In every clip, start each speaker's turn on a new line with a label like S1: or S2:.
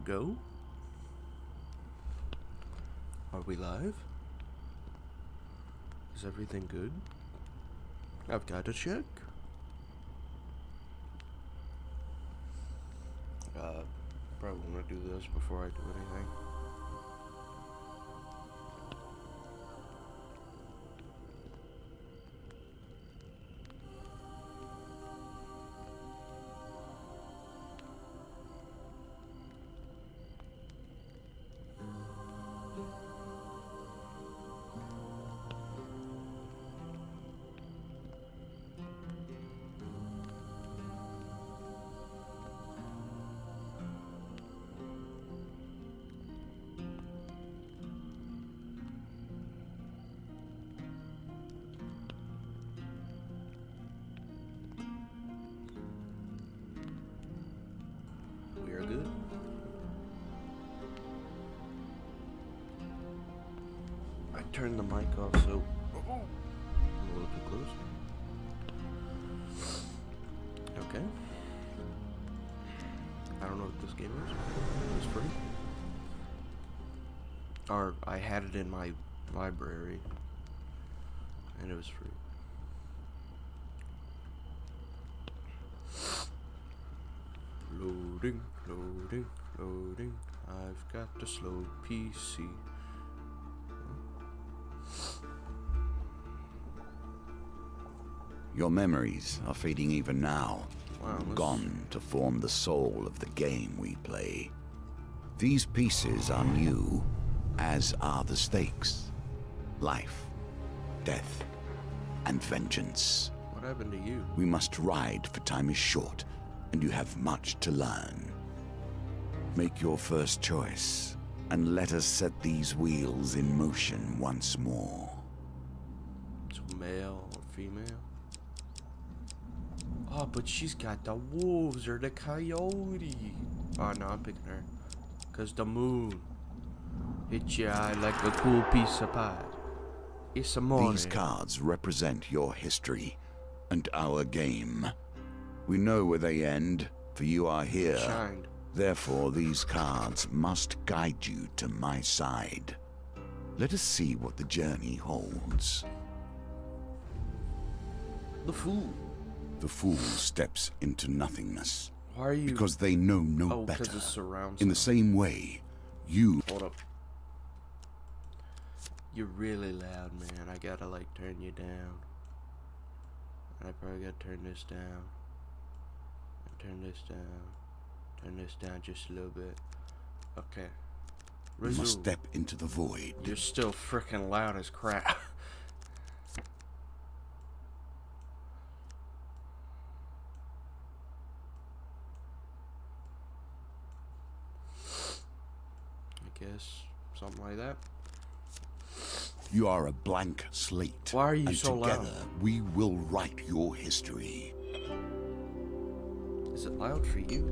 S1: Go? Are we live? Is everything good? I've got to check. Probably want to do this before I do anything. We are good. I turned the mic off so I'm a little too close. Okay. I don't know what this game is. It's free. Or I had it in my library and it was free. Loading, loading, loading. I've got the slow PC.
S2: Your memories are fading even now,
S1: Wow,
S2: gone to form the soul of the game we play. These pieces are new, as are the stakes. Life, death, and vengeance.
S1: What happened to you?
S2: We must ride, for time is short, and you have much to learn. Make your first choice, and let us set these wheels in motion once more.
S1: So male or female? Oh, but she's got the wolves or the coyote. Oh, no, I'm picking her. Because the moon hit your eye like a cool piece of pie. It's a morning.
S2: These cards represent your history and our game. We know where they end, for you are here.
S1: Shined.
S2: Therefore, these cards must guide you to my side. Let us see what the journey holds.
S1: The fool.
S2: The fool steps into nothingness.
S1: Why are you...
S2: Because they know no
S1: Oh, because
S2: better.
S1: it surrounds
S2: In the
S1: them.
S2: same way, you...
S1: Hold up. You're really loud, man. I gotta, like, turn you down. And I probably gotta turn this down. And turn this down. Turn this down just a little bit. Okay.
S2: You must
S1: Resume.
S2: step into the void.
S1: You're still freaking loud as crap. I guess something like that.
S2: You are a blank slate.
S1: Why are you
S2: and
S1: so
S2: together,
S1: loud?
S2: we will write your history.
S1: Is it loud for you?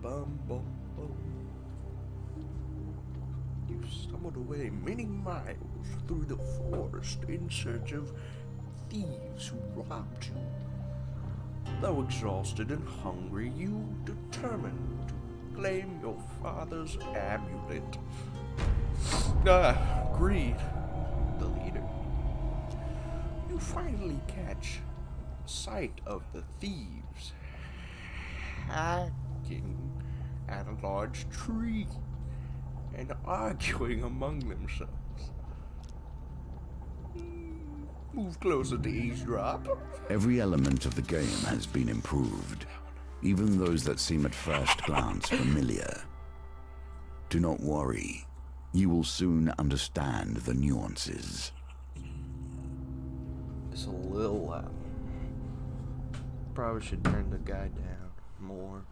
S1: Bum, bum, bum. You stumbled away many miles through the forest in search of thieves who robbed you. Though exhausted and hungry, you determined to claim your father's amulet. Greed, the leader. You finally catch sight of the thieves hacking at a large tree and arguing among themselves. Move closer to eavesdrop.
S2: Every element of the game has been improved, even those that seem at first glance familiar. Do not worry, you will soon understand the nuances.
S1: It's a little loud. Probably should turn the guy down more.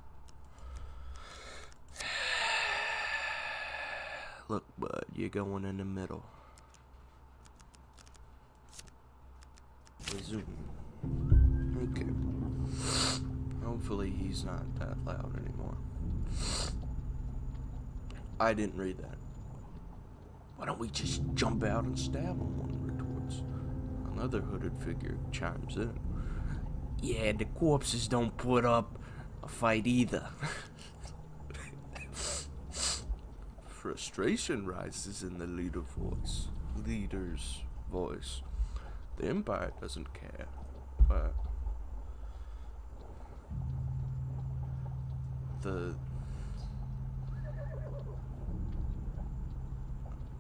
S1: Look, bud, you're going in the middle. Resume. Okay. Hopefully he's not that loud anymore. I didn't read that. Why don't we just jump out and stab him when we're towards Another hooded figure chimes in. Yeah, the corpses don't put up a fight either. Frustration rises in the leader's voice. The Empire doesn't care. But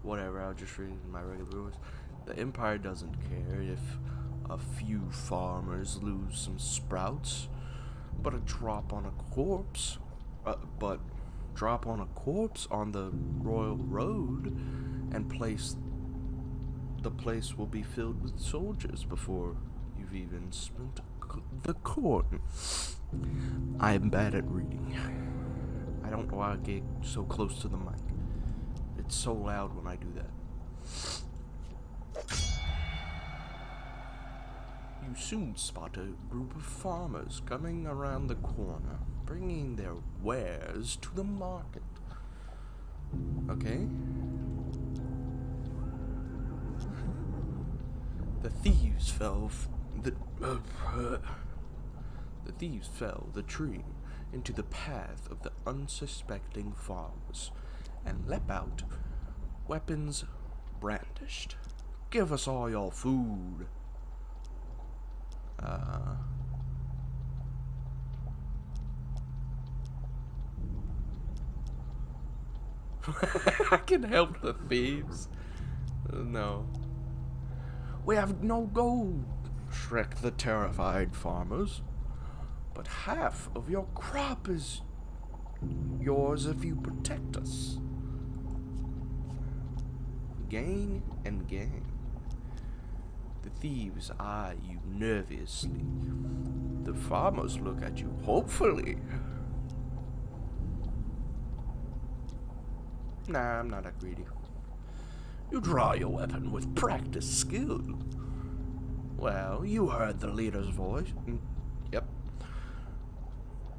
S1: whatever, I'll just read it in my regular voice. The Empire doesn't care if a few farmers lose some sprouts, but drop on a corpse on the Royal Road, and the place will be filled with soldiers before you've even spent the corn. I am bad at reading. I don't know why I get so close to the mic. It's so loud when I do that. You soon spot a group of farmers coming around the corner, bringing their wares to the market. Okay? The thieves fell the tree into the path of the unsuspecting farmers and leapt out, weapons brandished. Give us all your food. I can help the thieves. No. We have no gold, shrieked the terrified farmers. But half of your crop is yours if you protect us. Gain and gain. The thieves eye you nervously. The farmers look at you hopefully. Nah, I'm not that greedy. You draw your weapon with practiced skill. Well, you heard the leader's voice. Yep.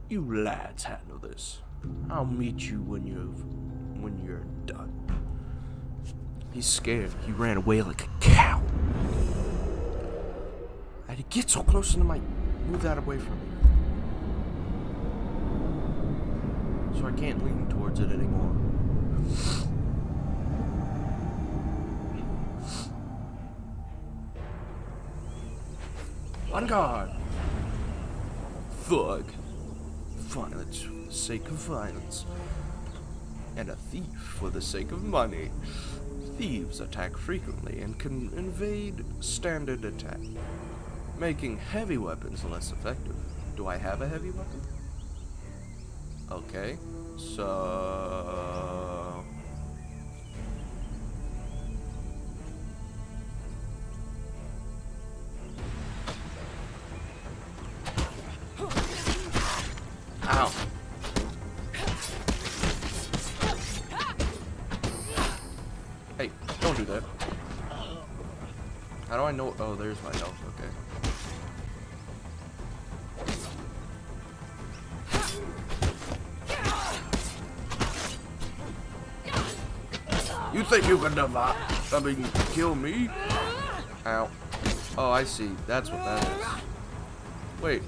S1: You lads handle this. I'll meet you when you're done. He's scared. He ran away like a cow. I had to get so close to the mic. Move that away from me. So I can't lean towards it anymore. On guard. Thug. Violence for the sake of violence. And a thief for the sake of money. Thieves attack frequently and can evade standard attack, making heavy weapons less effective. Do I have a heavy weapon? Okay, so... Ow. Hey, don't do that. How do I know? Oh, there's my health. Okay. You think you can kill me? Ow. Oh, I see. That's what that is. Wait.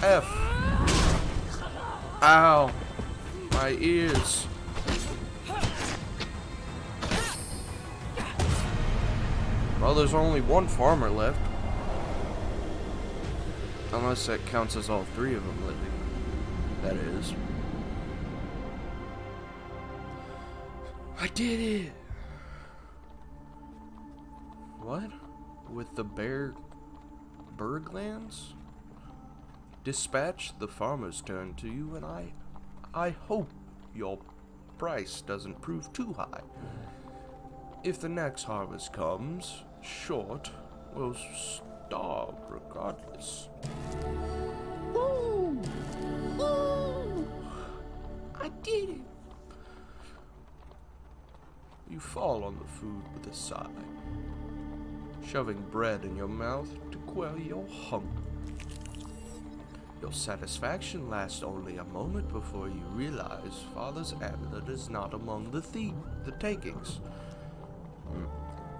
S1: F. Ow. My ears. Well, there's only one farmer left. Unless that counts as all three of them living. That is. I did it! What? With the Berglands? Dispatch, the farmers turn to you, and I hope your price doesn't prove too high. If the next harvest comes short, we'll starve regardless. Woo! Woo! I did it! You fall on the food with a sigh, shoving bread in your mouth to quell your hunger. Your satisfaction lasts only a moment before you realize Father's amulet is not among the takings.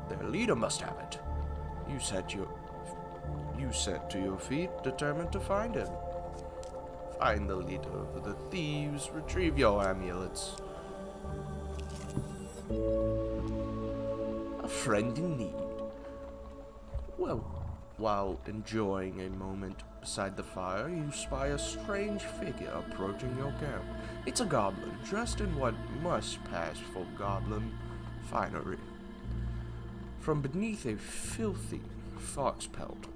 S1: Their leader must have it. You said You set to your feet, determined to find him. Find the leader of the thieves, retrieve your amulets. A friend in need. Well, while enjoying a moment beside the fire, you spy a strange figure approaching your camp. It's a goblin, dressed in what must pass for goblin finery. From beneath a filthy fox pelt,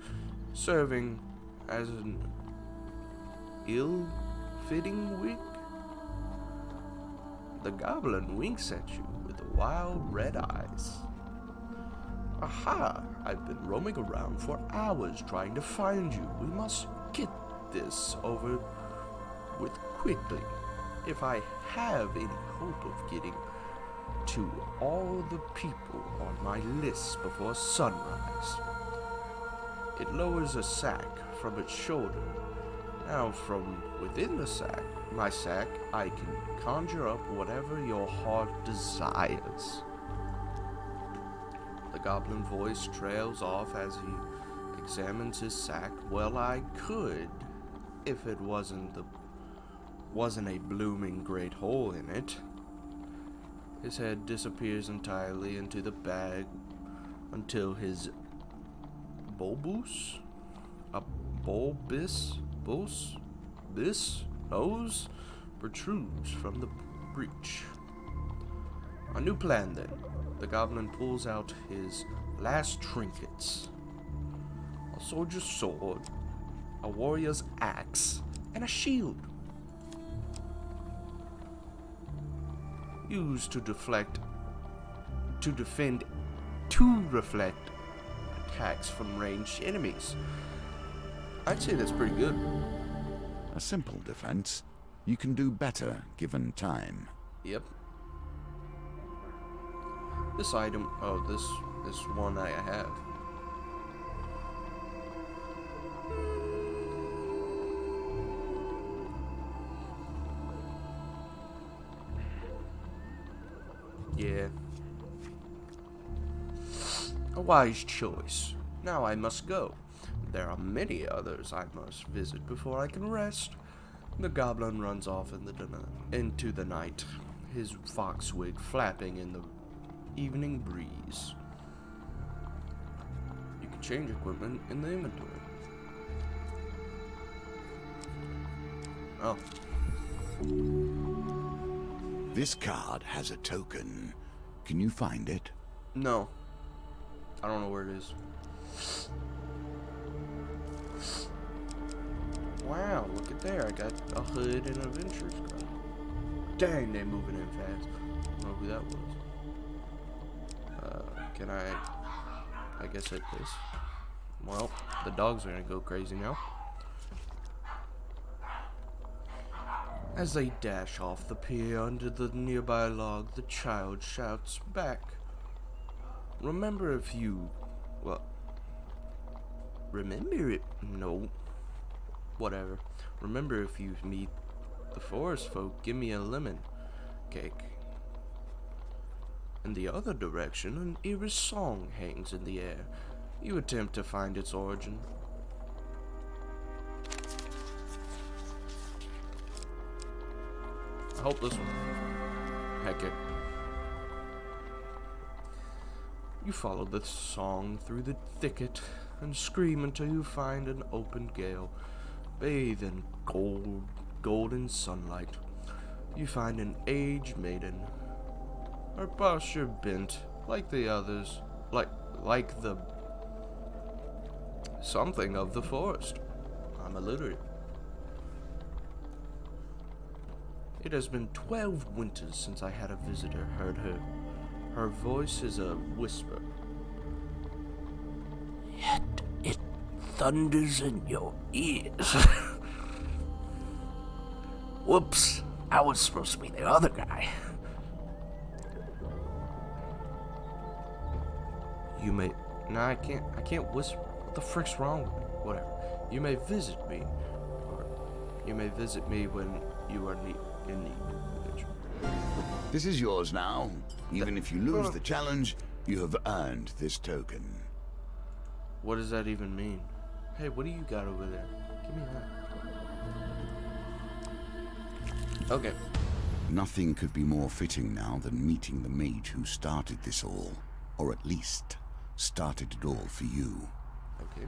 S1: serving as an ill-fitting wig, the goblin winks at you with wild red eyes. Aha! I've been roaming around for hours trying to find you. We must get this over with quickly, if I have any hope of getting to all the people on my list before sunrise. It lowers a sack from its shoulder. Now from within the sack, my sack, I can conjure up whatever your heart desires. The goblin voice trails off as he examines his sack. Well, I could, if it wasn't a blooming great hole in it. His head disappears entirely into the bag until his bulbous nose protrudes from the breach. A new plan then. The goblin pulls out his last trinkets. A soldier's sword, a warrior's axe, and a shield. Used to reflect attacks from ranged enemies. I'd say that's pretty good.
S2: A simple defense. You can do better given time.
S1: Yep. This item, this one I have. Yeah. A wise choice. Now I must go. There are many others I must visit before I can rest. The goblin runs off into the night, his fox wig flapping in the evening breeze. You can change equipment in the inventory. Oh.
S2: This card has a token. Can you find it?
S1: No. I don't know where it is. Wow, look at there. I got a hood and an adventure scroll. Dang, they moving in fast. I don't know who that was. Can I guess hit this. Well, the dogs are gonna go crazy now. As they dash off the pier under the nearby log, the child shouts back. Remember if you... Well... Remember it... No. Whatever. Remember if you meet the forest folk, give me a lemon cake. In the other direction, an eerie song hangs in the air. You attempt to find its origin. I hope this one. Heck it. You follow the song through the thicket and scream until you find an open gale. Bathe in golden sunlight. You find an aged maiden. Her posture bent, like the others, like the something of the forest. I'm illiterate. It has been 12 winters since I had a visitor heard her. Her voice is a whisper. Yet it thunders in your ears. Whoops, I was supposed to be the other guy. You may... No, I can't whisper. What the frick's wrong with me? Whatever. You may visit me. Or you may visit me when you are in need.
S2: This is yours now. Even if you lose the challenge, you have earned this token.
S1: What does that even mean? Hey, what do you got over there? Give me that. Okay.
S2: Nothing could be more fitting now than meeting the mage who started this all, or at least started it all for you.
S1: Okay.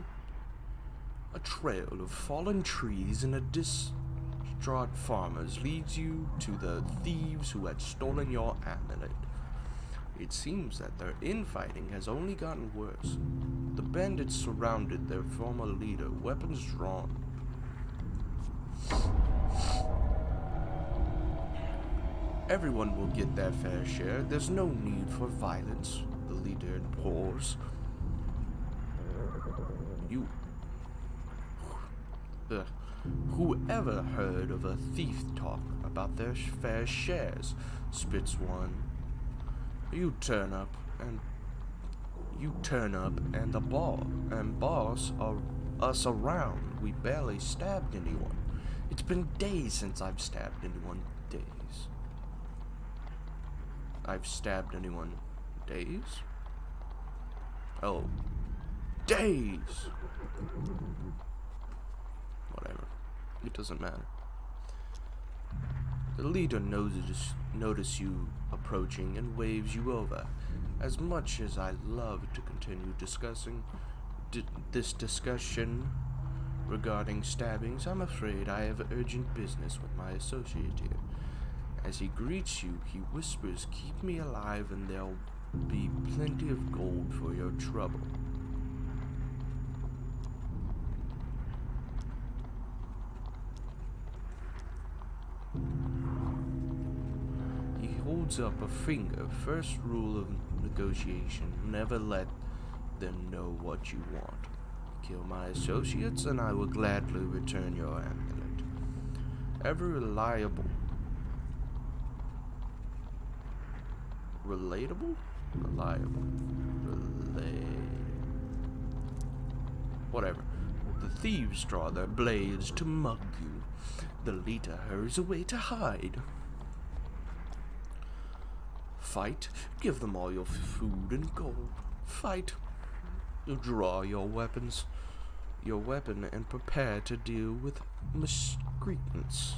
S1: A trail of fallen trees and a distraught farmers leads you to the thieves who had stolen your amulet. It seems that their infighting has only gotten worse. The bandits surrounded their former leader, weapons drawn. Everyone will get their fair share. There's no need for violence, the leader implores. Whoever heard of a thief talk about their fair shares, spits one. You turn up and the boss are us around. We barely stabbed anyone. It's been days since I've stabbed anyone. Days. I've stabbed anyone. Days? Oh. Days! Whatever. It doesn't matter. The leader notices you approaching and waves you over. As much as I love to continue discussing this discussion regarding stabbings, I'm afraid I have urgent business with my associate here. As he greets you, he whispers, "Keep me alive and there'll be plenty of gold for your trouble." He holds up a finger. First rule of negotiation, never let them know what you want. Kill my associates and I will gladly return your amulet. Ever reliable. Relatable? Reliable. Whatever. The thieves draw their blades to mug you. The leader hurries away to hide. Fight. Give them all your food and gold. Fight. You draw your weapon and prepare to deal with miscreants.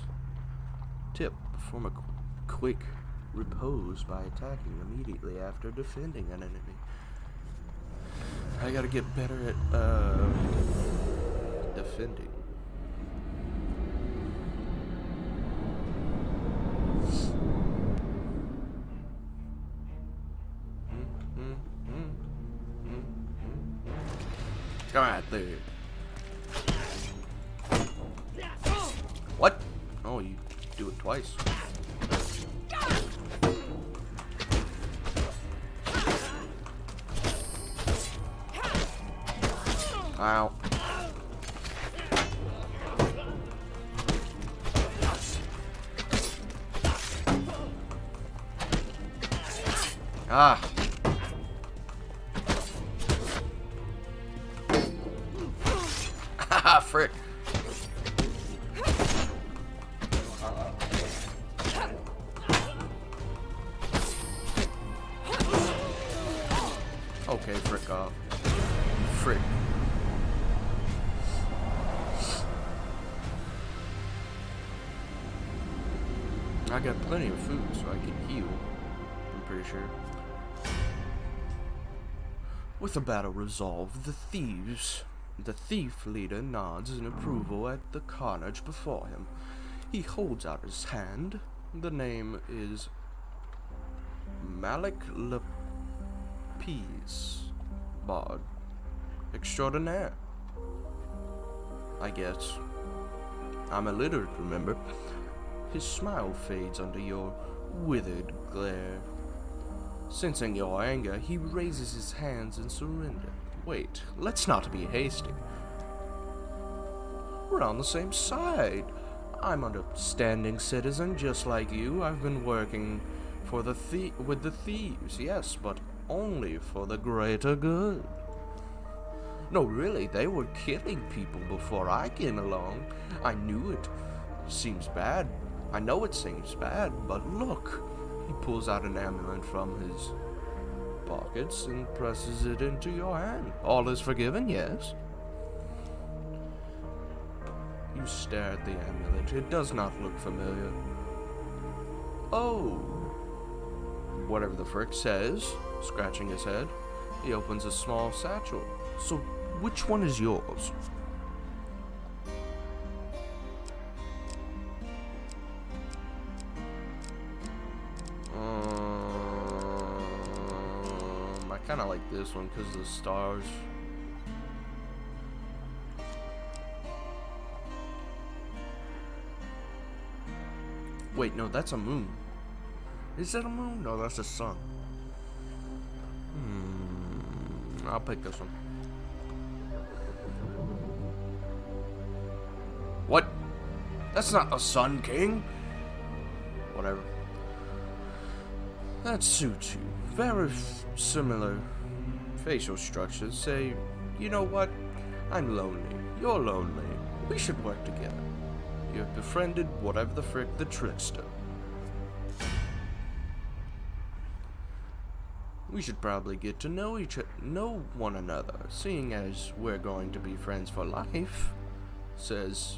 S1: Tip. Perform a quick repose by attacking immediately after defending an enemy. I gotta get better at defending. Come on, there. What? Oh, you do it twice. Ow. Ah. Haha, frick. Okay, frick off. Frick. I got plenty of food, so I can heal. I'm pretty sure. With the battle resolved, the thief leader nods in approval at the carnage before him. He holds out his hand. The name is Malik Lapis, Bard Extraordinaire. I guess. I'm illiterate, remember? His smile fades under your withered glare. Sensing your anger, he raises his hands in surrender. Wait, let's not be hasty. We're on the same side. I'm an upstanding citizen just like you. I've been working for with the thieves, yes, but only for the greater good. No, really, they were killing people before I came along. I knew it seems bad. I know it seems bad, but look. He pulls out an amulet from his pockets and presses it into your hand. All is forgiven, yes? You stare at the amulet. It does not look familiar. Oh. Whatever the frick says, scratching his head, he opens a small satchel. So, which one is yours? I kind of like this one because of the stars. Wait, no, that's a moon. Is that a moon? No, that's a sun. I'll pick this one. What? That's not the Sun King. Whatever. That suits you. Very similar facial structures. Say, you know what? I'm lonely. You're lonely. We should work together. You have befriended whatever the frick the trickster. We should probably get to know one another, seeing as we're going to be friends for life. Says,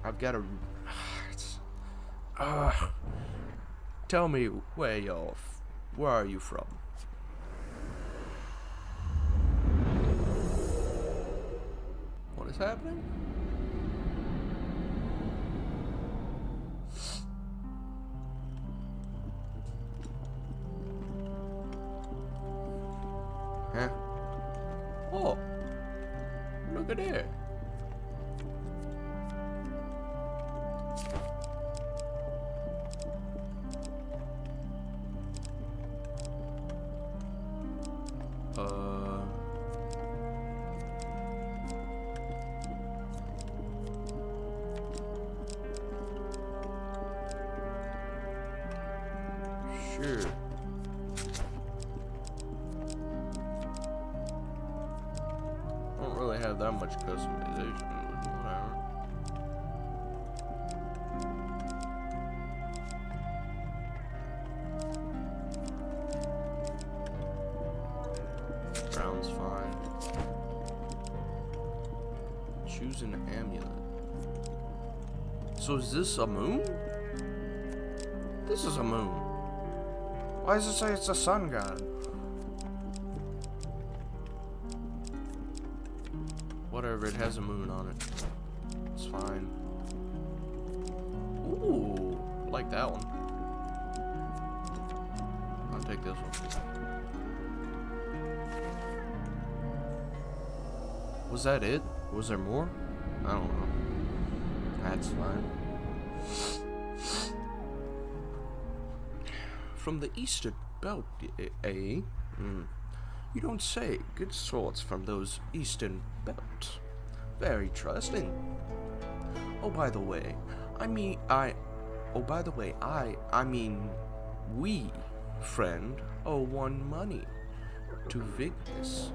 S1: I've got a. Tell me where are you from? What is happening? Huh? Oh, look at there. Sure. Don't really have that much customization, but whatever. Brown's fine. Choose an amulet. So is this a moon? This is a moon. Why does it say it's a sun god? Whatever, it has a moon on it. It's fine. Ooh, I like that one. I'll take this one. Was that it? Was there more? I don't know. That's fine. From the Eastern Belt, eh? You don't say. Good sorts from those Eastern Belt. Very trusting. Oh, by the way, we, friend, owe one money to Vignis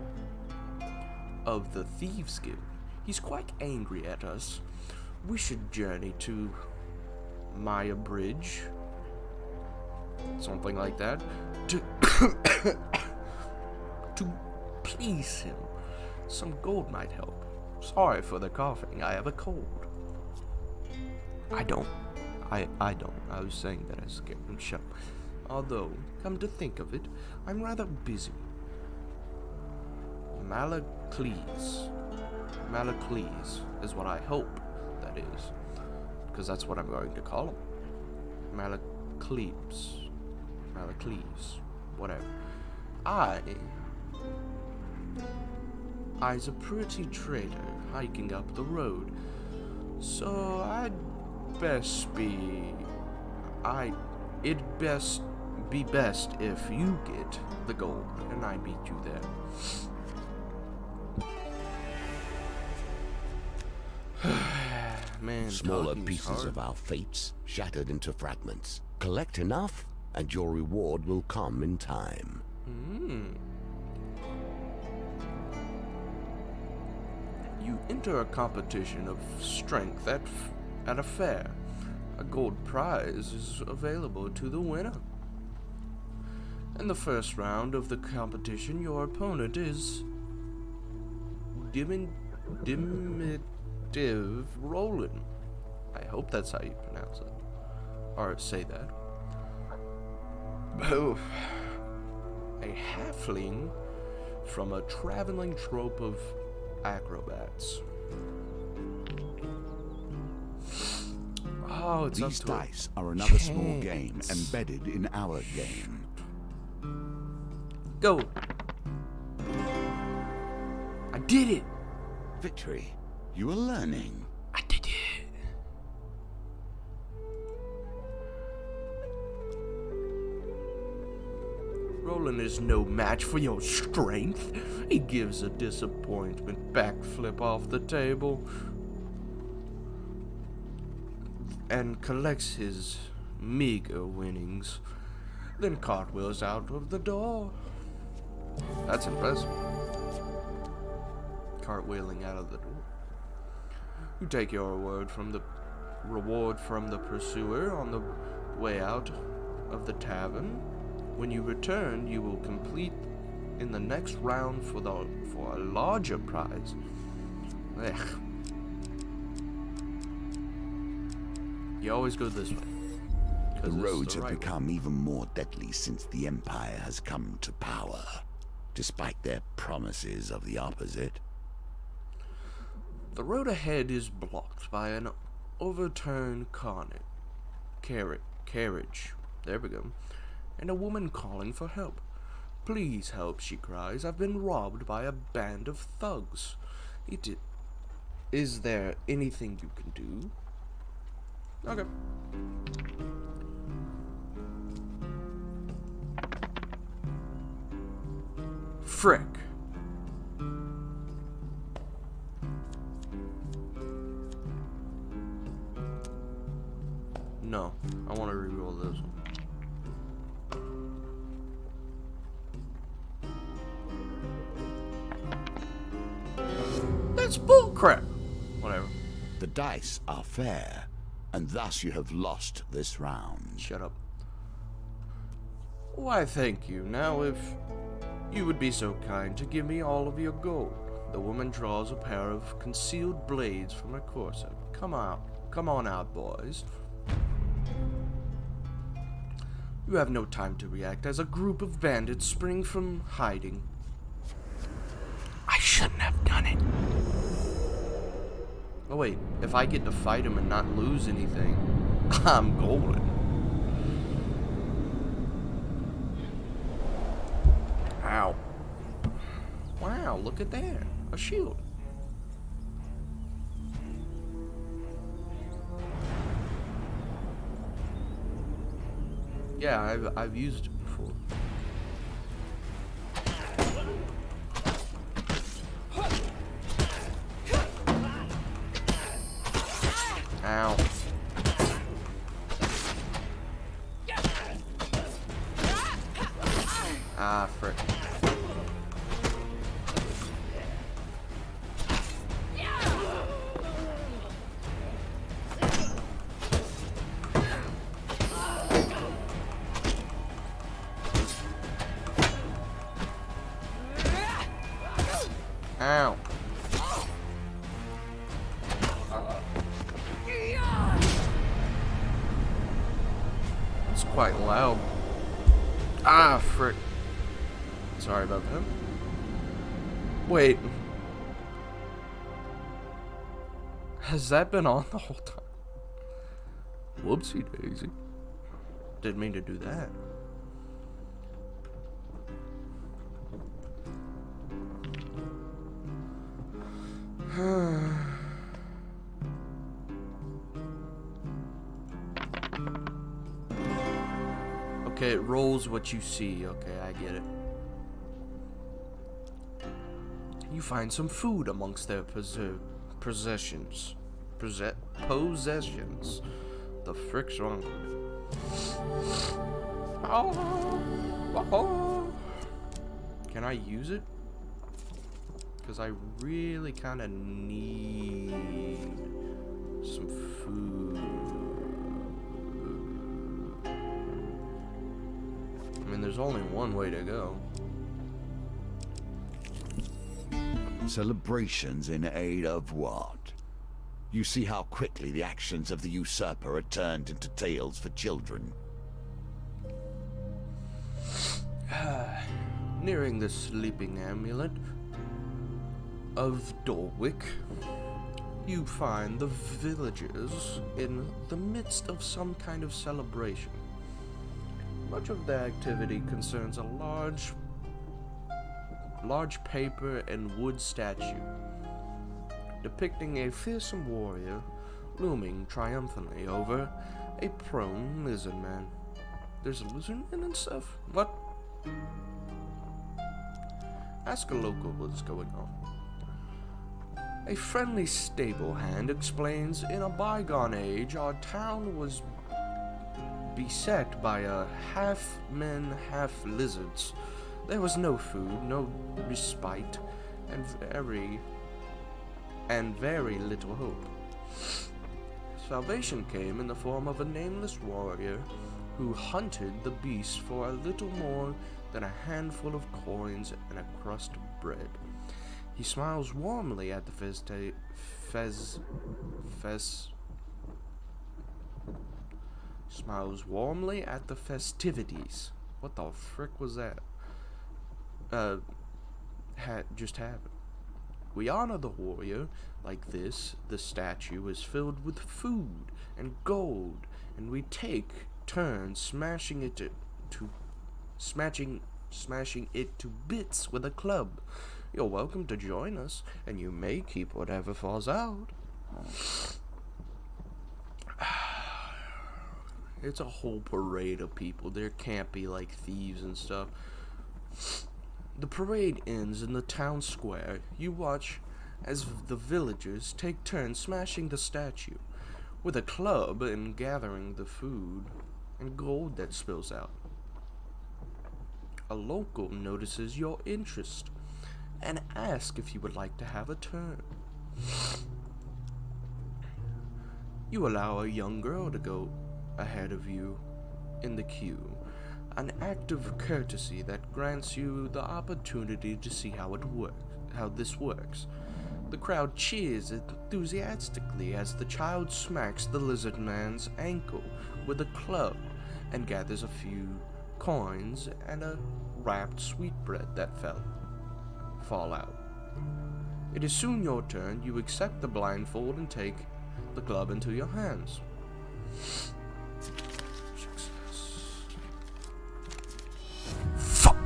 S1: of the Thieves Guild. He's quite angry at us. We should journey to Maya Bridge. Something like that. To please him. Some gold might help. Sorry for the coughing. I have a cold. I don't. I was saying that as a scared. Shut up. Although, come to think of it, I'm rather busy. Malacles is what I hope that is. Because that's what I'm going to call him. Malacles. Whatever. I's a pretty trader hiking up the road, so it'd best be best if you get the gold and I meet you there. Man,
S2: smaller pieces of our fates shattered into fragments. Collect enough, and your reward will come in time.
S1: You enter a competition of strength at a fair. A gold prize is available to the winner. In the first round of the competition, your opponent is Detective Roland. I hope that's how you pronounce it. Or say that. Oh, a halfling from a traveling troupe of acrobats. Oh, it's
S2: These
S1: up to
S2: dice are another small game embedded in our game.
S1: Go. I did it.
S2: Victory. You are learning.
S1: I did it. Roland is no match for your strength. He gives a disappointment backflip off the table and collects his meager winnings, then cartwheels out of the door. That's impressive. Cartwheeling out of the door. You take your reward from the pursuer on the way out of the tavern. When you return, you will complete in the next round for a larger prize. Ugh. You always go this way.
S2: The roads have become even more deadly since the Empire has come to power, despite their promises of the opposite.
S1: The road ahead is blocked by an overturned carriage. There we go. And a woman calling for help. Please help, she cries. I've been robbed by a band of thugs. Is there anything you can do? Okay. Frick. No, I want to reroll this one. That's bullcrap. Whatever.
S2: The dice are fair, and thus you have lost this round.
S1: Shut up. Why, thank you. Now, if you would be so kind to give me all of your gold. The woman draws a pair of concealed blades from her corset. Come on out, boys. You have no time to react as a group of bandits spring from hiding. I shouldn't have done it. Oh wait, if I get to fight him and not lose anything, I'm golden. Ow. Wow, look at that. A shield. Yeah, I've used it before. Ow. Ah, frick. Ow. It's quite loud. Ah, frick. Sorry about that. Wait. Has that been on the whole time? Whoopsie daisy. Didn't mean to do that. Okay, it rolls what you see. Okay, I get it. You find some food amongst their possessions. Possessions. The frick's wrong with me? Oh. Can I use it? Because I really kind of need some food. I mean, there's only one way to go.
S2: Celebrations in aid of what? You see how quickly the actions of the usurper are turned into tales for children.
S1: Nearing the sleeping amulet of Dorwick, you find the villagers in the midst of some kind of celebration. Much of their activity concerns a large paper and wood statue depicting a fearsome warrior looming triumphantly over a prone lizard man. There's a lizard man and stuff? What? Ask a local what's going on. A friendly stable hand explains, in a bygone age, our town was beset by a half-men, half-lizards. There was no food, no respite, and very little hope. Salvation came in the form of a nameless warrior who hunted the beast for a little more than a handful of coins and a crust of bread. He smiles warmly at the festivities. What the frick was that? Just happened. We honor the warrior like this. The statue is filled with food and gold, and we take turns smashing it to bits with a club. You're welcome to join us, and you may keep whatever falls out. It's a whole parade of people. There can't be like thieves and stuff. The parade ends in the town square. You watch as the villagers take turns smashing the statue with a club and gathering the food and gold that spills out. A local notices your interest and asks if you would like to have a turn. You allow a young girl to go ahead of you in the queue, an act of courtesy that grants you the opportunity to see how this works. The crowd cheers enthusiastically as the child smacks the lizard man's ankle with a club and gathers a few coins and a wrapped sweetbread that fall out. It is soon your turn. You accept the blindfold and take the club into your hands. Fuck!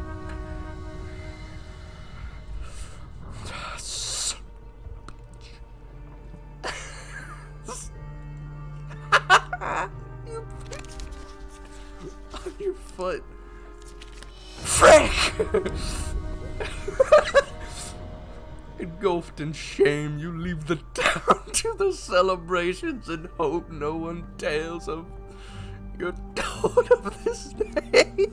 S1: On your foot. Frick! Engulfed in shame, you leave the town to the celebrations and hope no one tales of your told of this day.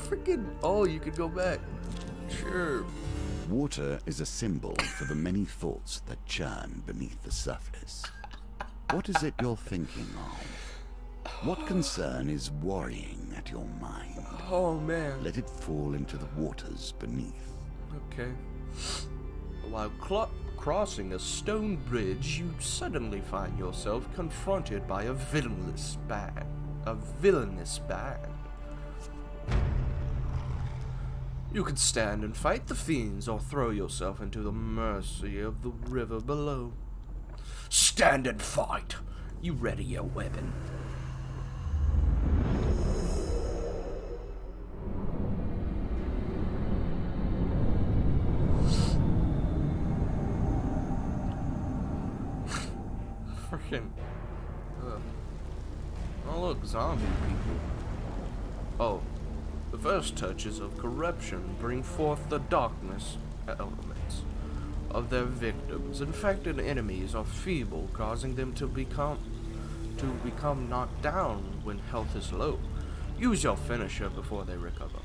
S1: Freaking! Oh, you could go back. Sure.
S2: Water is a symbol for the many thoughts that churn beneath the surface. What is it you're thinking of? What concern is worrying at your mind?
S1: Oh, man.
S2: Let it fall into the waters beneath.
S1: Okay. While crossing a stone bridge, you suddenly find yourself confronted by a villainous band. You could stand and fight the fiends or throw yourself into the mercy of the river below. Stand and fight! You ready your weapon? Freaking. Oh, look, zombie people. Oh. The first touches of corruption bring forth the darkness elements of their victims. Infected enemies are feeble, causing them to become knocked down when health is low. Use your finisher before they recover.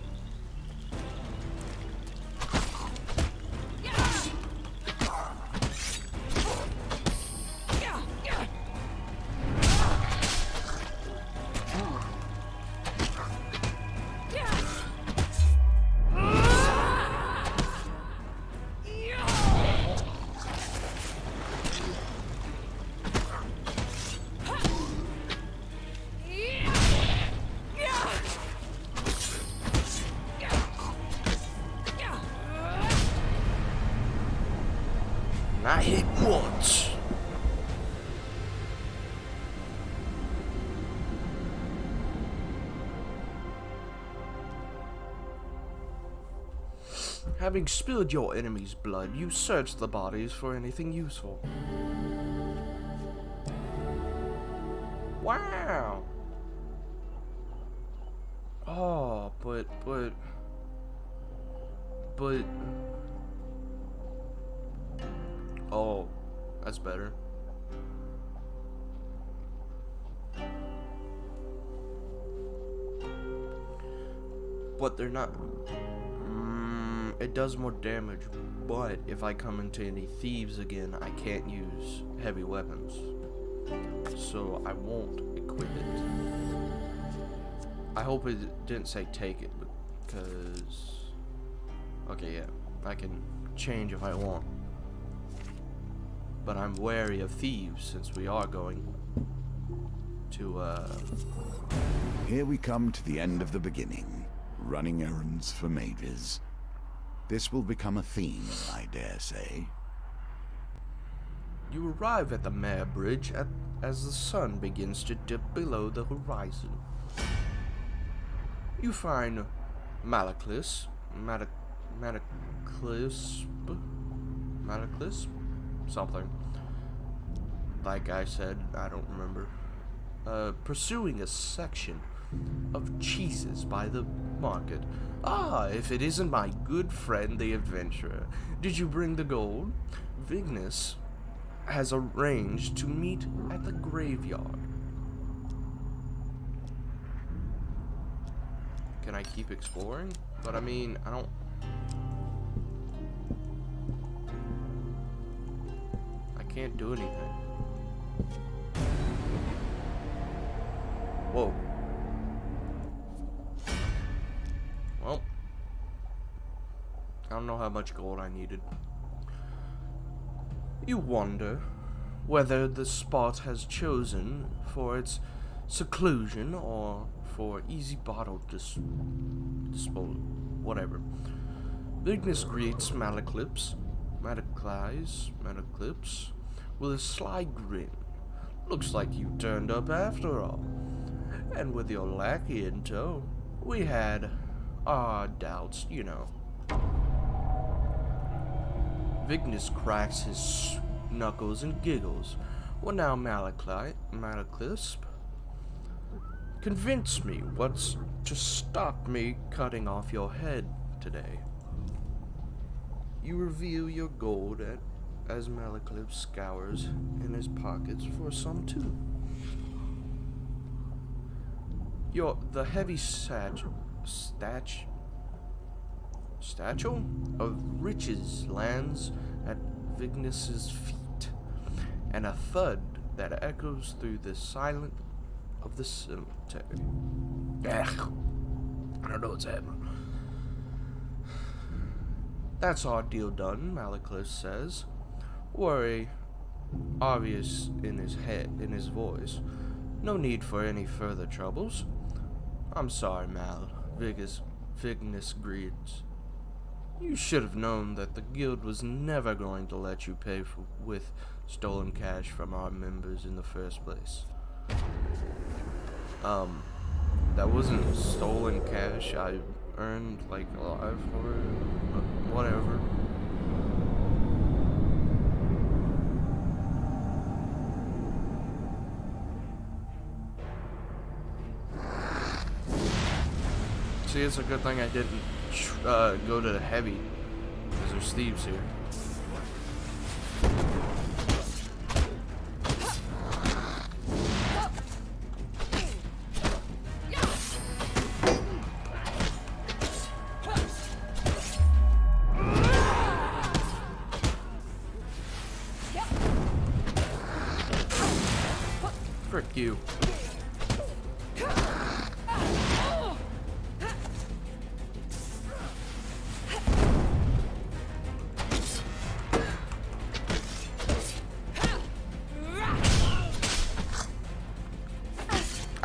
S1: Having spilled your enemy's blood, you search the bodies for anything useful. Wow! Oh, but... Oh, that's better. But they're not... it does more damage, but if I come into any thieves again, I can't use heavy weapons. So I won't equip it. I hope it didn't say take it, because... Okay, yeah, I can change if I want. But I'm wary of thieves, since we are going to,
S2: Here we come to the end of the beginning. Running errands for mages. This will become a theme, I dare say.
S1: You arrive at the Mare Bridge as the sun begins to dip below the horizon. You find Malaclisp, something. Like I said, I don't remember. Pursuing a section of cheeses by the market. Ah, if it isn't my good friend the adventurer. Did you bring the gold? Vignis has arranged to meet at the graveyard. Can I keep exploring? But I mean, I don't... I can't do anything. Whoa. Well, I don't know how much gold I needed. You wonder whether the spot has chosen for its seclusion or for easy bottle disposal, whatever. Vignis greets Malaclisp with a sly grin. Looks like you turned up after all. And with your lackey in tow, we had our doubts, you know. Vignis cracks his knuckles and giggles. Well, now, Malaclisp, convince me what's to stop me cutting off your head today. You reveal your gold as Malaclisp scours in his pockets for some too. The heavy satchel of riches lands at Vignis's feet, and a thud that echoes through the silence of the cemetery. Ugh. I don't know what's happening. That's our deal done, Malaclisp says. Worry obvious in his voice. No need for any further troubles. I'm sorry, Mal. Vignis greets. You should have known that the guild was never going to let you pay with stolen cash from our members in the first place. That wasn't stolen cash. I earned, like, alive for it. Whatever. See, it's a good thing I didn't go to the heavy, because there's thieves here. Frick you.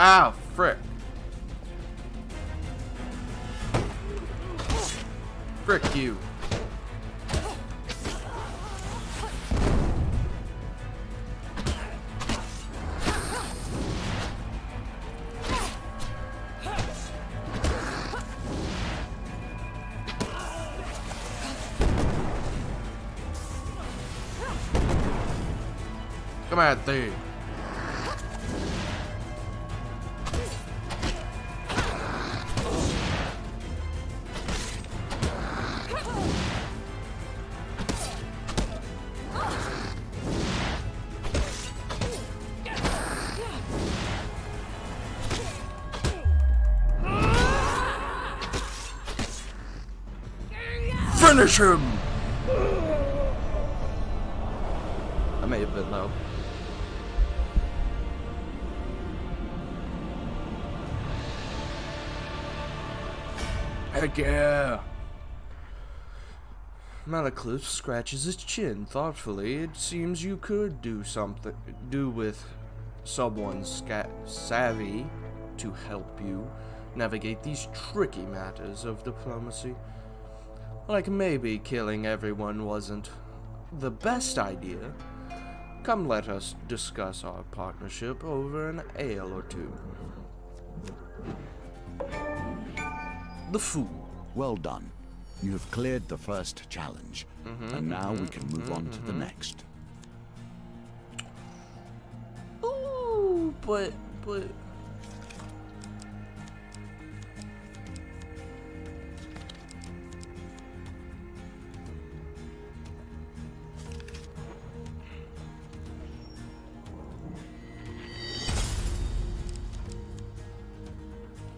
S1: Ah, frick. Frick you. Come at thee. Finish him! I may have been low. Heck yeah! Malacliffe scratches his chin thoughtfully. It seems you could do with someone savvy to help you navigate these tricky matters of diplomacy. Like maybe killing everyone wasn't the best idea. Come, let us discuss our partnership over an ale or two. The Fool.
S2: Well done. You have cleared the first challenge, and now we can move on to the next.
S1: Ooh, but...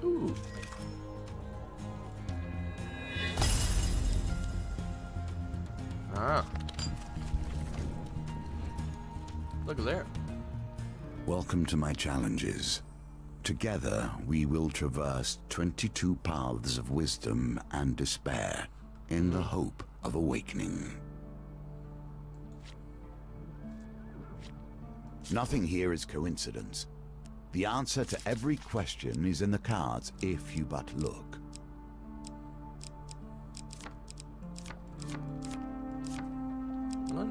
S1: Ooh. Ah. Look there.
S2: Welcome to my challenges. Together, we will traverse 22 paths of wisdom and despair in the hope of awakening. Nothing here is coincidence. The answer to every question is in the cards if you but look.
S1: What?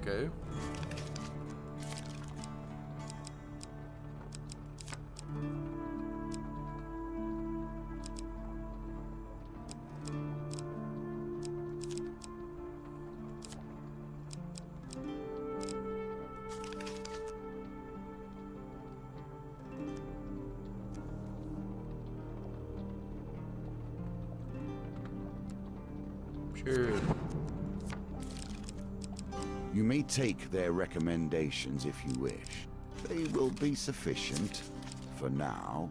S1: Okay. Sure.
S2: You may take their recommendations if you wish. They will be sufficient for now.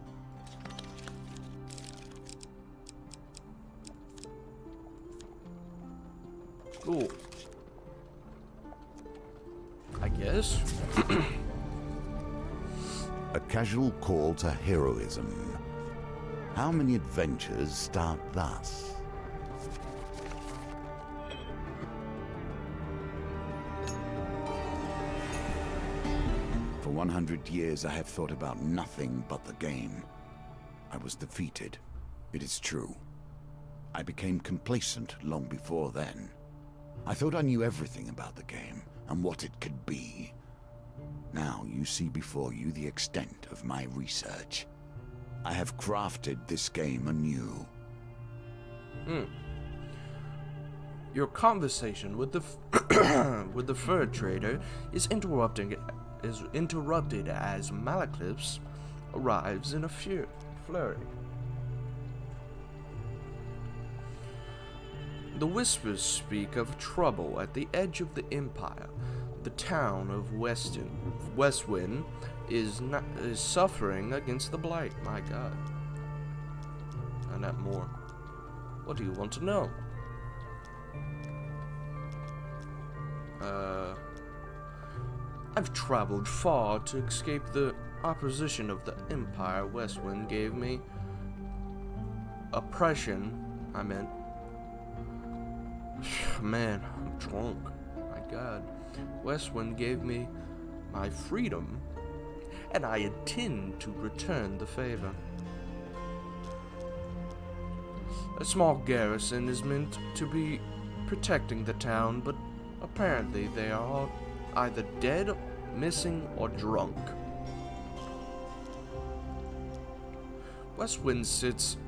S1: Cool. I guess.
S2: A casual call to heroism. How many adventures start thus? For 100 years I have thought about nothing but the game. I was defeated. It is true. I became complacent long before then. I thought I knew everything about the game and what it could be. Now you see before you the extent of my research. I have crafted this game anew.
S1: Your conversation with the with the fur trader is interrupted as Malacliffe arrives in a flurry. The whispers speak of trouble at the edge of the Empire. The town of Westwind is suffering against the Blight. My God. And that more. What do you want to know? I've traveled far to escape the opposition of the Empire. Westwind gave me oppression. I meant. Man, I'm drunk. My God. Westwind gave me my freedom, and I intend to return the favor. A small garrison is meant to be protecting the town, but apparently they are all either dead, missing, or drunk. Westwind sits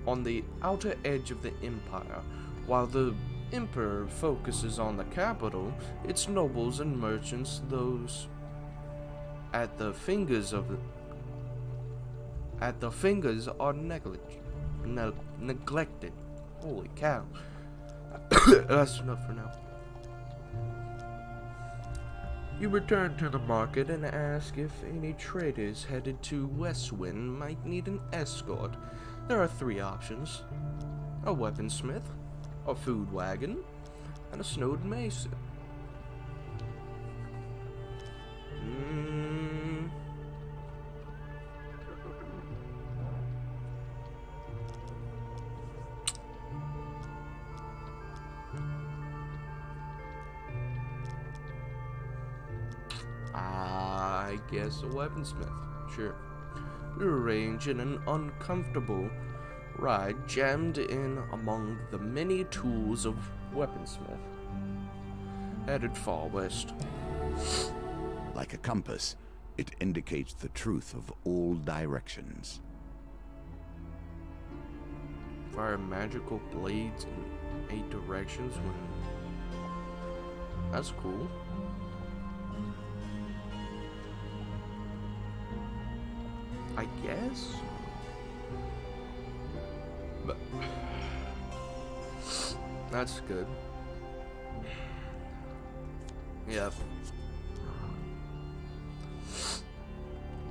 S1: on the outer edge of the empire. While the emperor focuses on the capital, its nobles and merchants, those at the fingers are neglected. Holy cow. That's enough for now. You return to the market and ask if any traders headed to Westwind might need an escort. There are 3 options: a weaponsmith, a food wagon, and a snowed mason. I guess a weaponsmith. Sure. We arrange in an uncomfortable ride jammed in among the many tools of weaponsmith. Headed far west.
S2: Like a compass, it indicates the truth of all directions.
S1: Fire magical blades in 8 directions when... That's cool. I guess? But... That's good. Yep.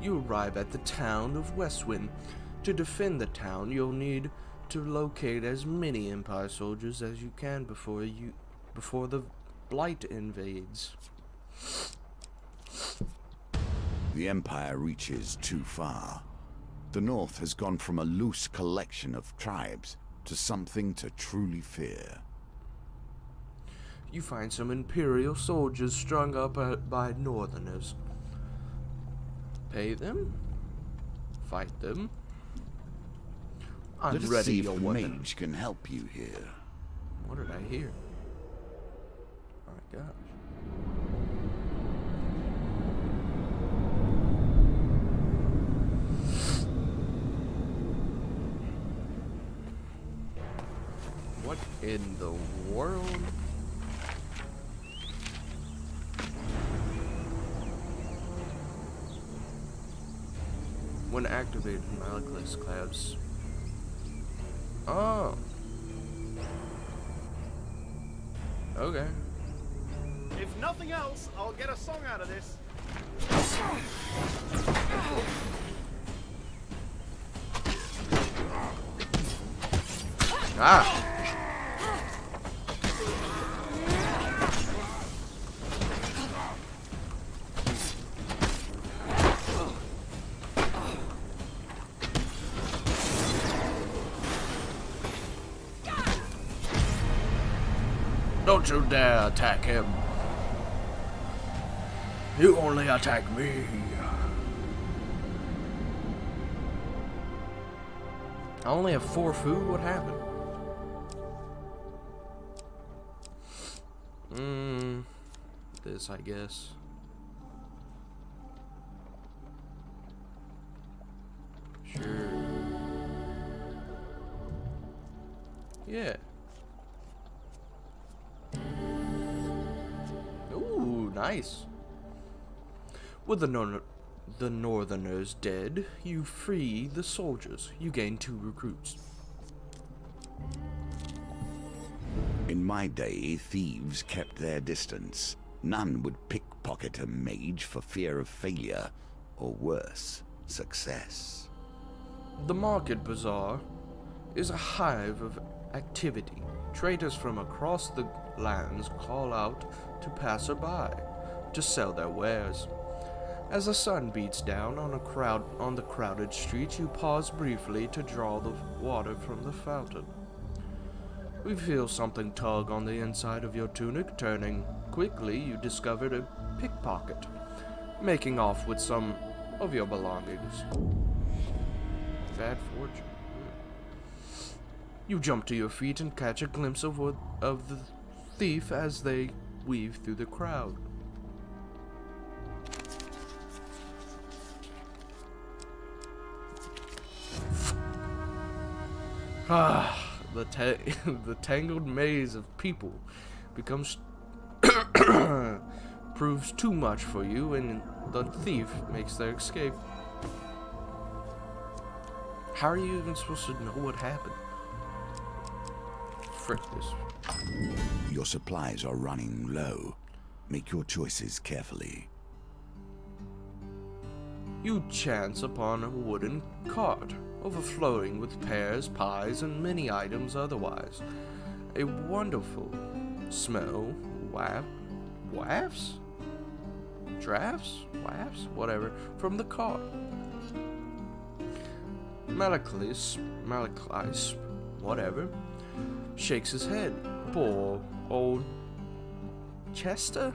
S1: You arrive at the town of Westwind. To defend the town, you'll need to locate as many Empire soldiers as you can before the Blight invades.
S2: The Empire reaches too far. The North has gone from a loose collection of tribes to something to truly fear.
S1: You find some Imperial soldiers strung up by Northerners. Pay them? Fight them? I'm
S2: Let us
S1: ready,
S2: see if
S1: your
S2: the
S1: weapon.
S2: mage can help you here.
S1: What did I hear? Oh my gosh. What in the world? When activated, Malekith's clouds. Oh. Okay.
S3: If nothing else, I'll get a song out of this.
S1: Ah. Don't you dare attack him. You only attack me. I only have 4 food? What happened? This, I guess. Sure. Yeah. Ooh, nice. With the Northerners dead, you free the soldiers. You gain 2 recruits.
S2: In my day, thieves kept their distance. None would pickpocket a mage for fear of failure, or worse, success.
S1: The Market Bazaar is a hive of activity. Traders from across the lands call out to passerby to sell their wares. As the sun beats down on the crowded streets, you pause briefly to draw the water from the fountain. We feel something tug on the inside of your tunic. Turning quickly, you discovered a pickpocket, making off with some of your belongings. Bad fortune. You jump to your feet and catch a glimpse of the thief as they weave through the crowd. The tangled maze of people becomes proves too much for you, and the thief makes their escape. How are you even supposed to know what happened? Frick this.
S2: Your supplies are running low. Make your choices carefully.
S1: You chance upon a wooden cart, overflowing with pears, pies, and many items otherwise. A wonderful smell wafts? Whatever, from the cart. Malachis, whatever, shakes his head. Poor old Chester.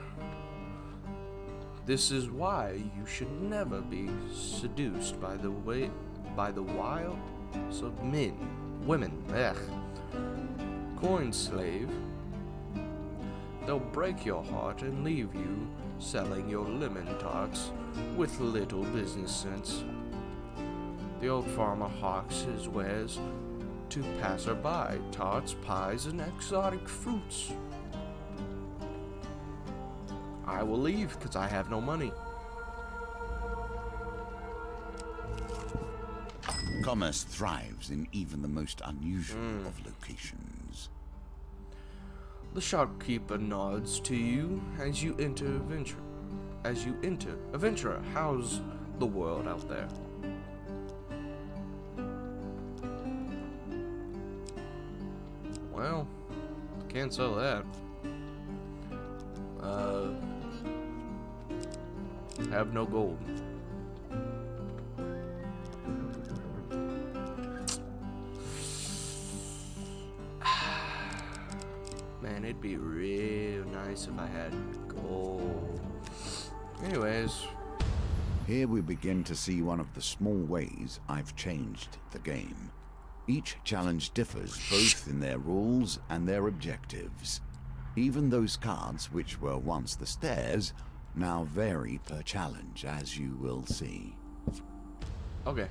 S1: This is why you should never be seduced by the wiles of women. Coin slave. They'll break your heart and leave you selling your lemon tarts with little business sense. The old farmer hawks his wares to passer-by, tarts, pies, and exotic fruits. I will leave, because I have no money.
S2: Commerce thrives in even the most unusual of locations.
S1: The shopkeeper nods to you as you enter Adventurer, how's the world out there? Well, can't sell that. Have no gold. Man, it'd be real nice if I had gold. Anyways.
S2: Here we begin to see one of the small ways I've changed the game. Each challenge differs both in their rules and their objectives. Even those cards which were once the stairs now vary per challenge, as you will see.
S1: Okay.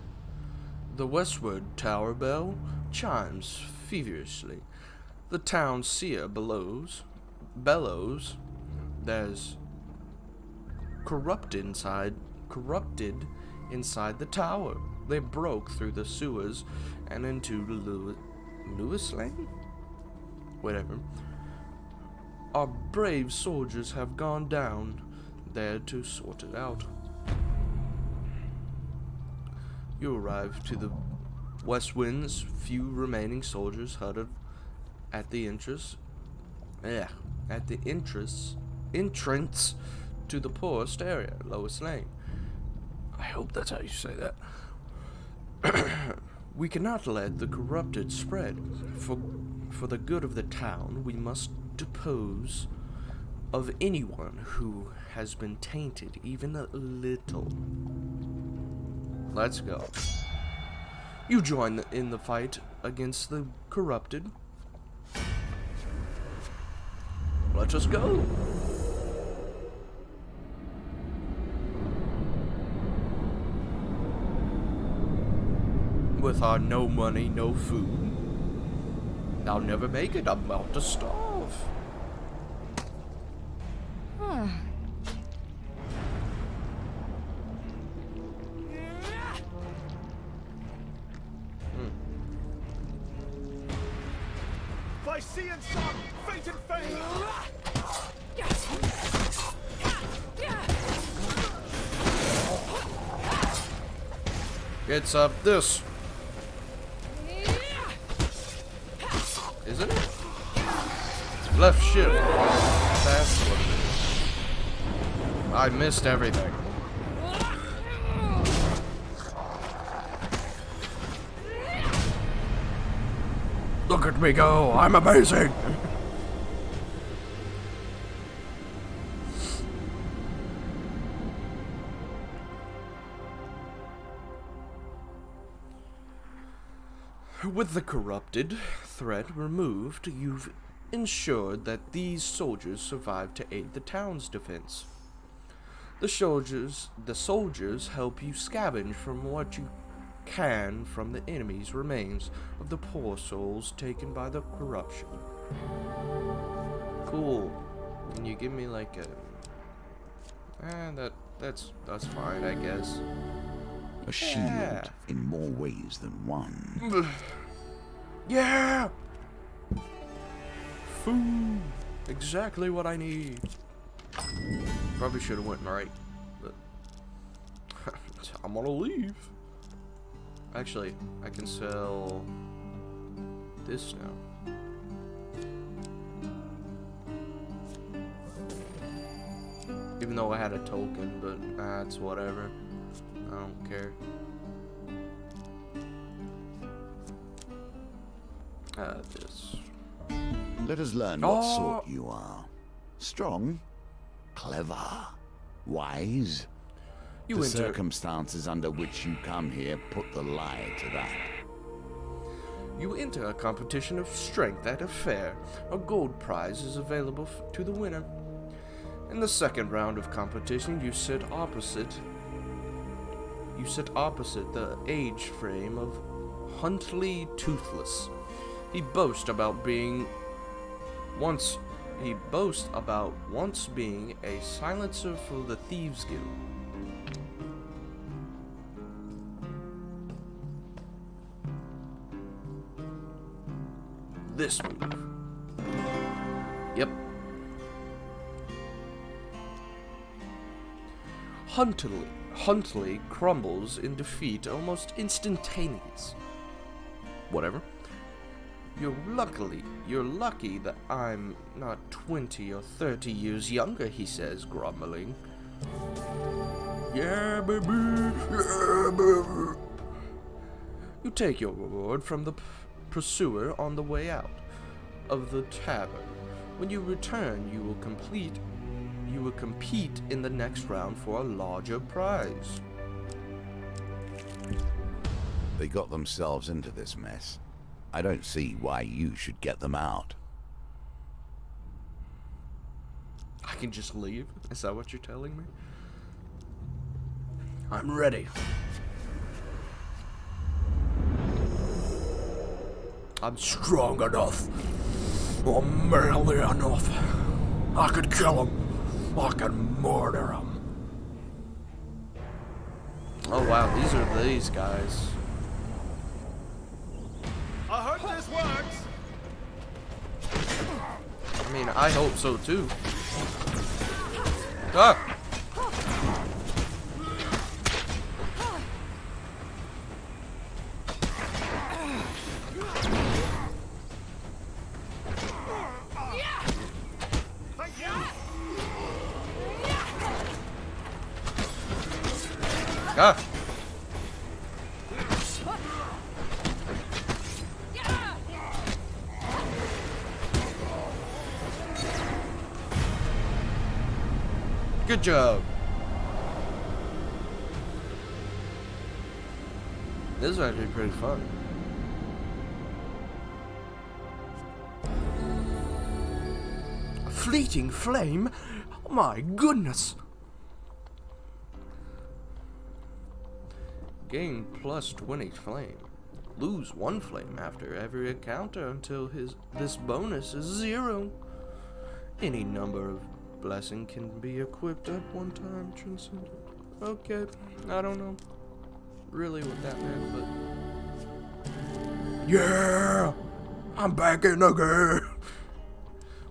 S1: The westward tower bell chimes feverishly. The town seer bellows. There's corrupted inside the tower. They broke through the sewers and into Lewis Lane? Whatever. Our brave soldiers have gone down there to sort it out. You arrive to the West Wind's few remaining soldiers huddled at the entrance to the poorest area, Lois Lane. I hope that's how you say that. We cannot let the corrupted spread. For the good of the town, we must dispose of anyone who has been tainted even a little. Let's go. You join in the fight against the corrupted. Let us go. With our no money, no food, I'll never make it. I'm about to starve.
S3: By sea and sun, fate and fame.
S1: It's up this. Isn't it? Left shift. That's what it is. I missed everything. Look at me go. I'm amazing. With the corrupted threat removed, you've ensured that these soldiers survive to aid the town's defense. The soldiers help you scavenge from what you can from the enemy's remains of the poor souls taken by the corruption. Cool. Can you give me like a... that's fine, I guess.
S2: A shield in more ways than one.
S1: Yeah! Food! Exactly what I need. Probably should have went right, but I'm gonna leave. Actually, I can sell this now. Even though I had a token, but it's whatever. I don't care. This.
S2: Let us learn what sort you are. Strong, clever, wise. The circumstances under which you come here put the lie to that.
S1: You enter a competition of strength at a fair. A gold prize is available to the winner. In the second round of competition, you sit opposite the age frame of Huntley Toothless. He boasts about once being a silencer for the Thieves Guild. This move. Yep. Huntley crumbles in defeat almost instantaneous. Whatever. You're lucky that I'm not 20 or 30 years younger, he says, grumbling. Yeah, baby. Yeah, baby. You take your reward from the pursuer on the way out of the tavern. When you return, you will compete in the next round for a larger prize.
S2: They got themselves into this mess. I don't see why you should get them out.
S1: I can just leave? Is that what you're telling me? I'm ready. I'm strong enough. I'm manly enough. I could kill him. I can murder him. Oh wow, these are these guys.
S3: I hope this works.
S1: I mean, I hope so too. Ah! Ah! Good job. This is actually pretty fun. A fleeting flame? Oh my goodness! Gain plus 20 flame. Lose 1 flame after every encounter until this bonus is 0. Any number of blessing can be equipped at one time. Transcendent. Okay, I don't know really what that meant, but yeah, I'm back in again.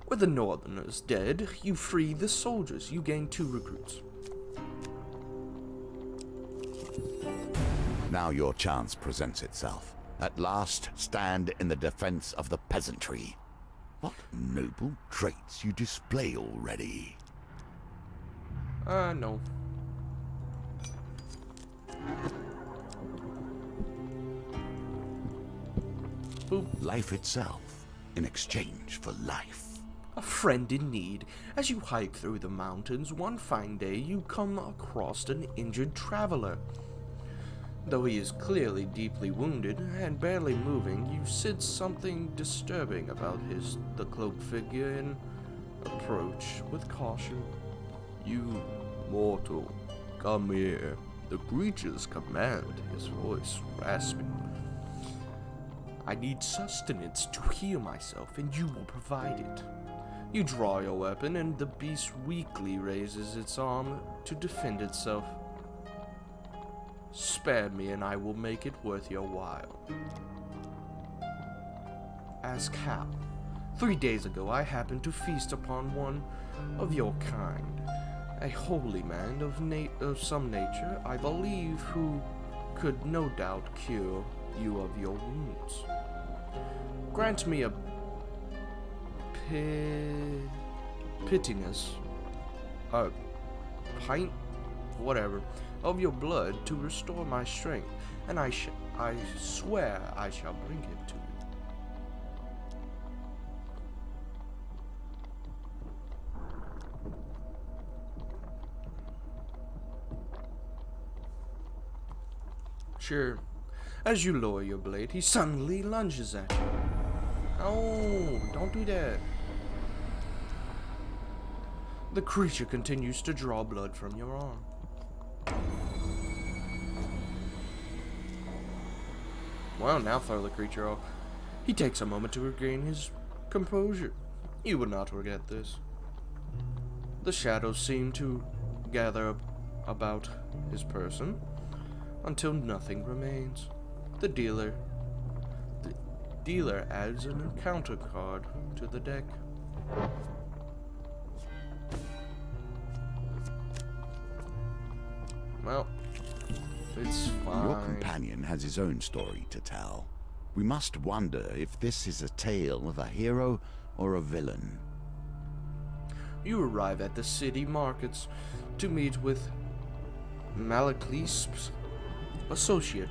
S1: With the Northerners dead, you free the soldiers. You gain 2 recruits.
S2: Now your chance presents itself. At last, stand in the defense of the peasantry. What noble traits you display already.
S1: No. Boop.
S2: Life itself, in exchange for life.
S1: A friend in need. As you hike through the mountains, one fine day you come across an injured traveler. Though he is clearly deeply wounded and barely moving, you sense something disturbing about the cloaked figure and approach with caution. You, mortal, come here. The creature's command, his voice rasping. I need sustenance to heal myself, and you will provide it. You draw your weapon, and the beast weakly raises its arm to defend itself. Spare me, and I will make it worth your while. Ask how. 3 days ago, I happened to feast upon one of your kind, a holy man of some nature, I believe, who could no doubt cure you of your wounds. Grant me a pittiness, a pint, whatever, of your blood to restore my strength, and I swear I shall bring him to you. Sure. As you lower your blade, he suddenly lunges at you. Oh, don't do that. The creature continues to draw blood from your arm. Well, now throw the creature off. He takes a moment to regain his composure. You would not forget this. The shadows seem to gather about his person until nothing remains. The dealer adds an encounter card to the deck. Well, it's fine.
S2: Your companion has his own story to tell. We must wonder if this is a tale of a hero or a villain.
S1: You arrive at the city markets to meet with Malaklis's associate.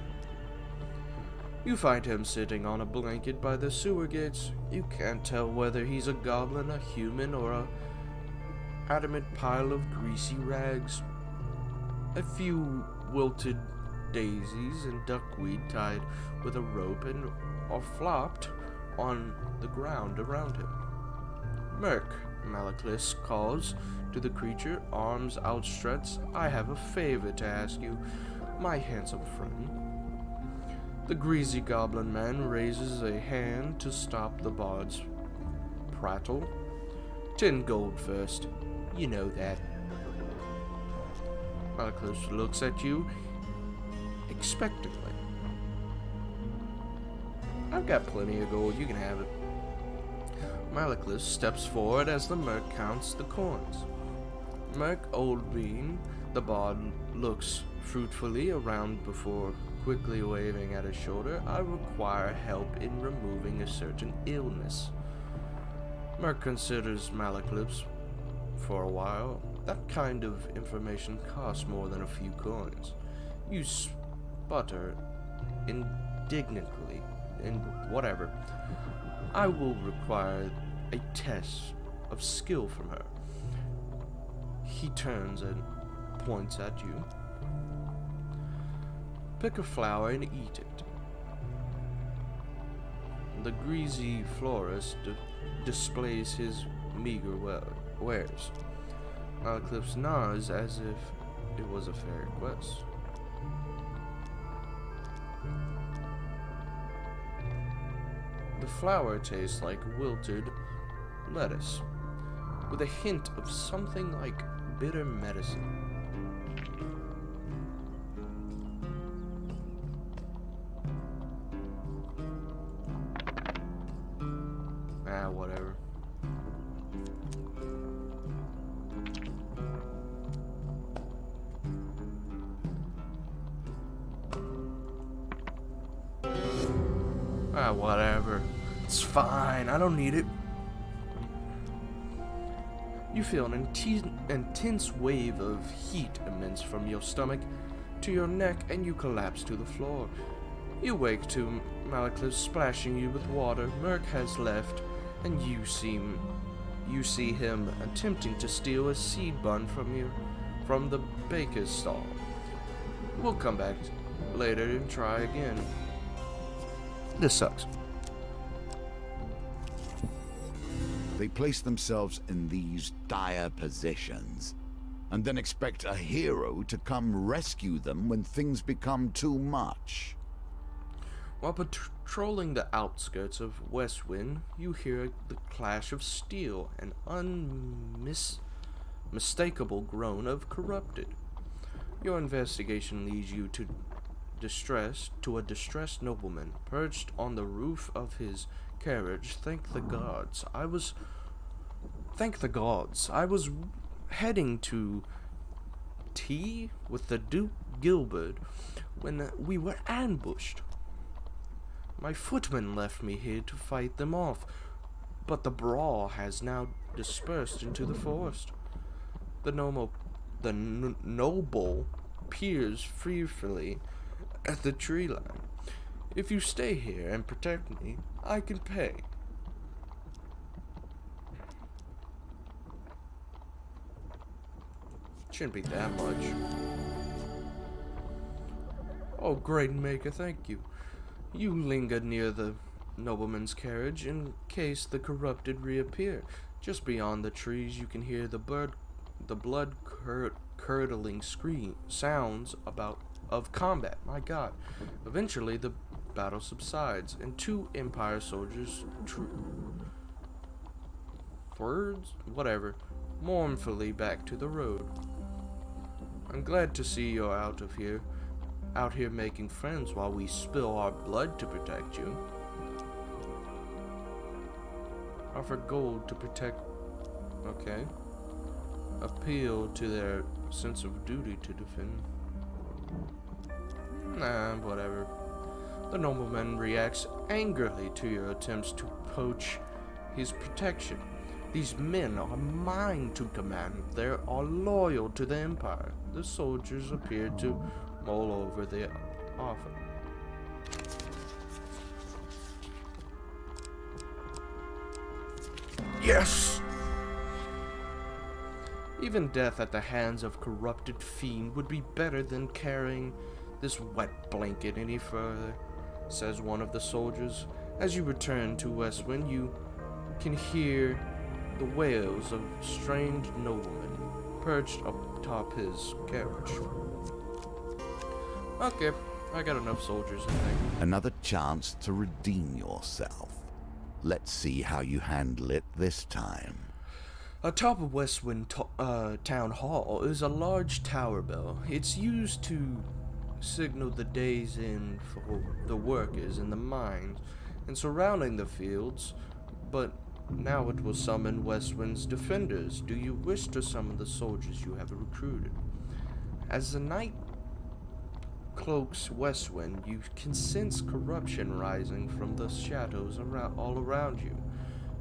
S1: You find him sitting on a blanket by the sewer gates. You can't tell whether he's a goblin, a human, or a adamant pile of greasy rags. A few wilted daisies and duckweed tied with a rope and are flopped on the ground around him. Merc, Malaklis calls to the creature, arms outstretched. I have a favor to ask you, my handsome friend. The greasy goblin man raises a hand to stop the bard's prattle. 10 gold first. You know that. Malaklis looks at you expectantly. I've got plenty of gold, you can have it. Malaklis steps forward as the merc counts the coins. Merc Oldbean, the bard, looks fruitfully around before quickly waving at his shoulder. I require help in removing a certain illness. Merc considers Malaklis for a while. That kind of information costs more than a few coins. You sputter indignantly, and whatever. I will require a test of skill from her. He turns and points at you. Pick a flower and eat it. The greasy florist displays his meager wares. Malaklis nods as if it was a fair request. The flower tastes like wilted lettuce, with a hint of something like bitter medicine. Whatever. Whatever. It's fine. I don't need it. You feel an intense wave of heat immense from your stomach to your neck, and you collapse to the floor. You wake to Malaklis splashing you with water. Merc has left, and you see him attempting to steal a seed bun from the baker's stall. We'll come back later and try again. This sucks.
S2: They place themselves in these dire positions, and then expect a hero to come rescue them when things become too much.
S1: While patrolling the outskirts of Westwind, you hear the clash of steel and unmistakable groan of corrupted. Your investigation leads you to a distressed nobleman perched on the roof of his carriage. Thank the gods. I was heading to tea with the Duke Gilbert when we were ambushed. My footman left me here to fight them off, but the brawl has now dispersed into the forest. The noble peers fearfully at the tree line. If you stay here and protect me, I can pay. Shouldn't be that much. Oh, great Maker, thank you. You linger near the nobleman's carriage in case the corrupted reappear. Just beyond the trees, you can hear the blood-curdling sounds of combat. My God! Eventually, the battle subsides, and two Empire soldiers, mournfully back to the road. I'm glad to see you're out here making friends while we spill our blood to protect you. Offer gold to protect. Okay. Appeal to their sense of duty to defend. Nah, whatever. The nobleman reacts angrily to your attempts to poach his protection. These men are mine to command. They are loyal to the Empire. The soldiers appear to mull over the offer. Yes! Even death at the hands of corrupted fiend would be better than carrying this wet blanket any further, says one of the soldiers. As you return to Westwind, you can hear the wails of strange noblemen perched atop his carriage. Okay, I got enough soldiers, I think.
S2: Another chance to redeem yourself. Let's see how you handle it this time.
S1: Atop of Westwind Town Hall is a large tower bell. It's used to signal the days in for the workers in the mines and surrounding the fields, but now it will summon Westwind's defenders. Do you wish to summon the soldiers you have recruited? As the night cloaks Westwind, you can sense corruption rising from the shadows all around you.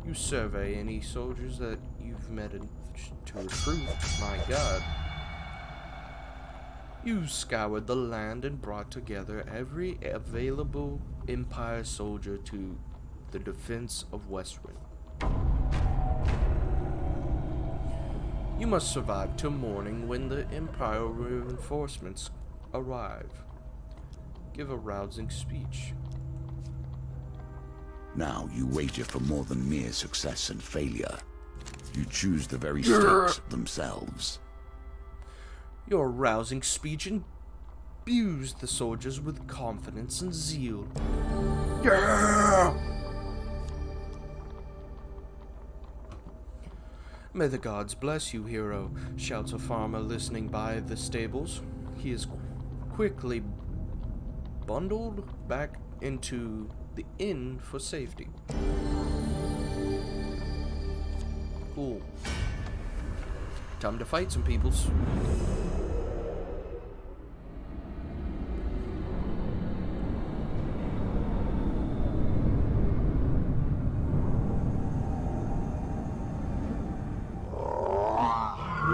S1: You survey any soldiers that you've met to recruit. My God. You scoured the land and brought together every available Empire soldier to the defense of Westwind. You must survive till morning when the Empire reinforcements arrive. Give a rousing speech.
S2: Now you wager for more than mere success and failure. You choose the very stakes themselves.
S1: Your rousing speech imbues the soldiers with confidence and zeal. Yeah! May the gods bless you, hero, shouts a farmer listening by the stables. He is quickly bundled back into the inn for safety. Cool. Time to fight some peoples.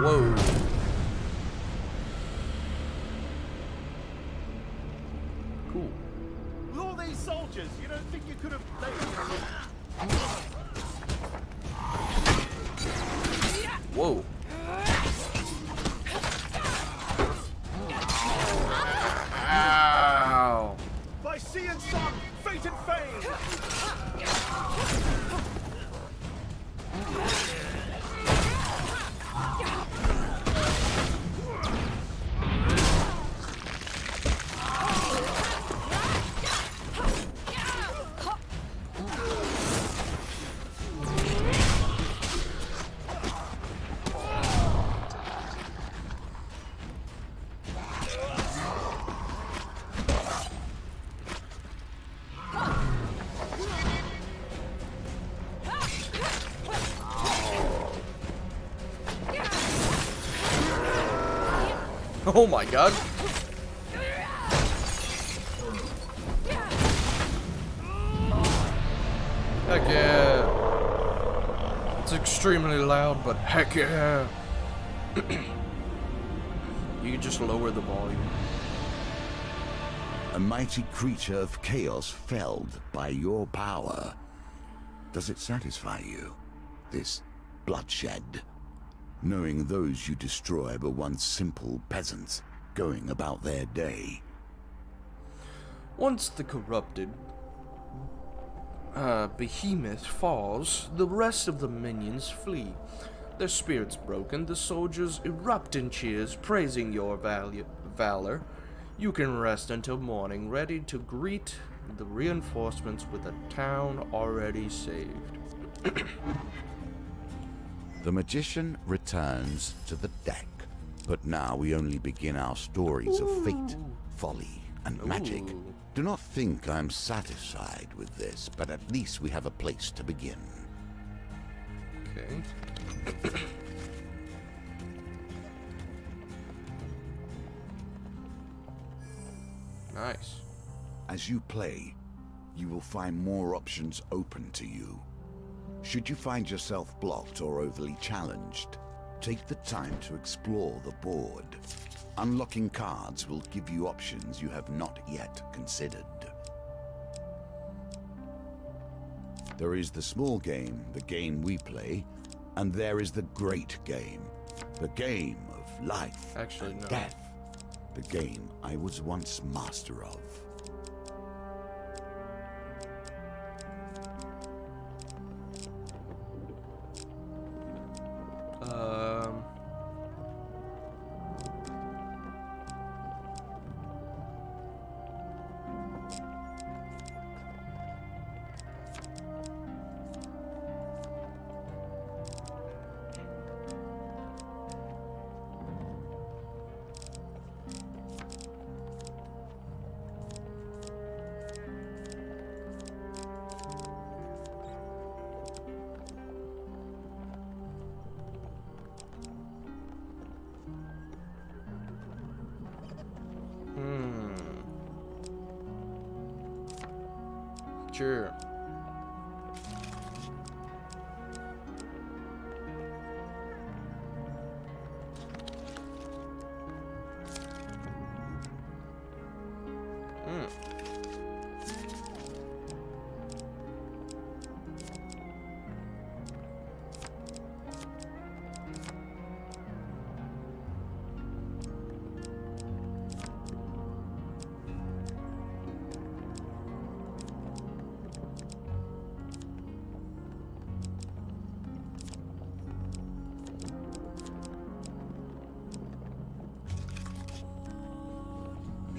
S1: Whoa. Cool.
S3: With all these soldiers, you don't think you could have
S1: Whoa. Oh my god. Heck yeah. It's extremely loud, but heck yeah. You can just lower the volume.
S2: A mighty creature of chaos felled by your power. Does it satisfy you, this bloodshed? Knowing those you destroy were once simple peasants going about their day.
S1: Once the corrupted behemoth falls, the rest of the minions flee. Their spirits broken, the soldiers erupt in cheers, praising your valor. You can rest until morning, ready to greet the reinforcements with a town already saved.
S2: The magician returns to the deck, but now we only begin our stories of fate, folly, and magic.
S1: Ooh.
S2: Do not think I'm satisfied with this, but at least we have a place to begin.
S1: Okay. Nice.
S2: As you play, you will find more options open to you. Should you find yourself blocked or overly challenged, take the time to explore the board. Unlocking cards will give you options you have not yet considered. There is the small game, the game we play, and there is the great game, the game of life
S1: Actually,
S2: and
S1: no.
S2: death, the game I was once master of.
S1: Sure.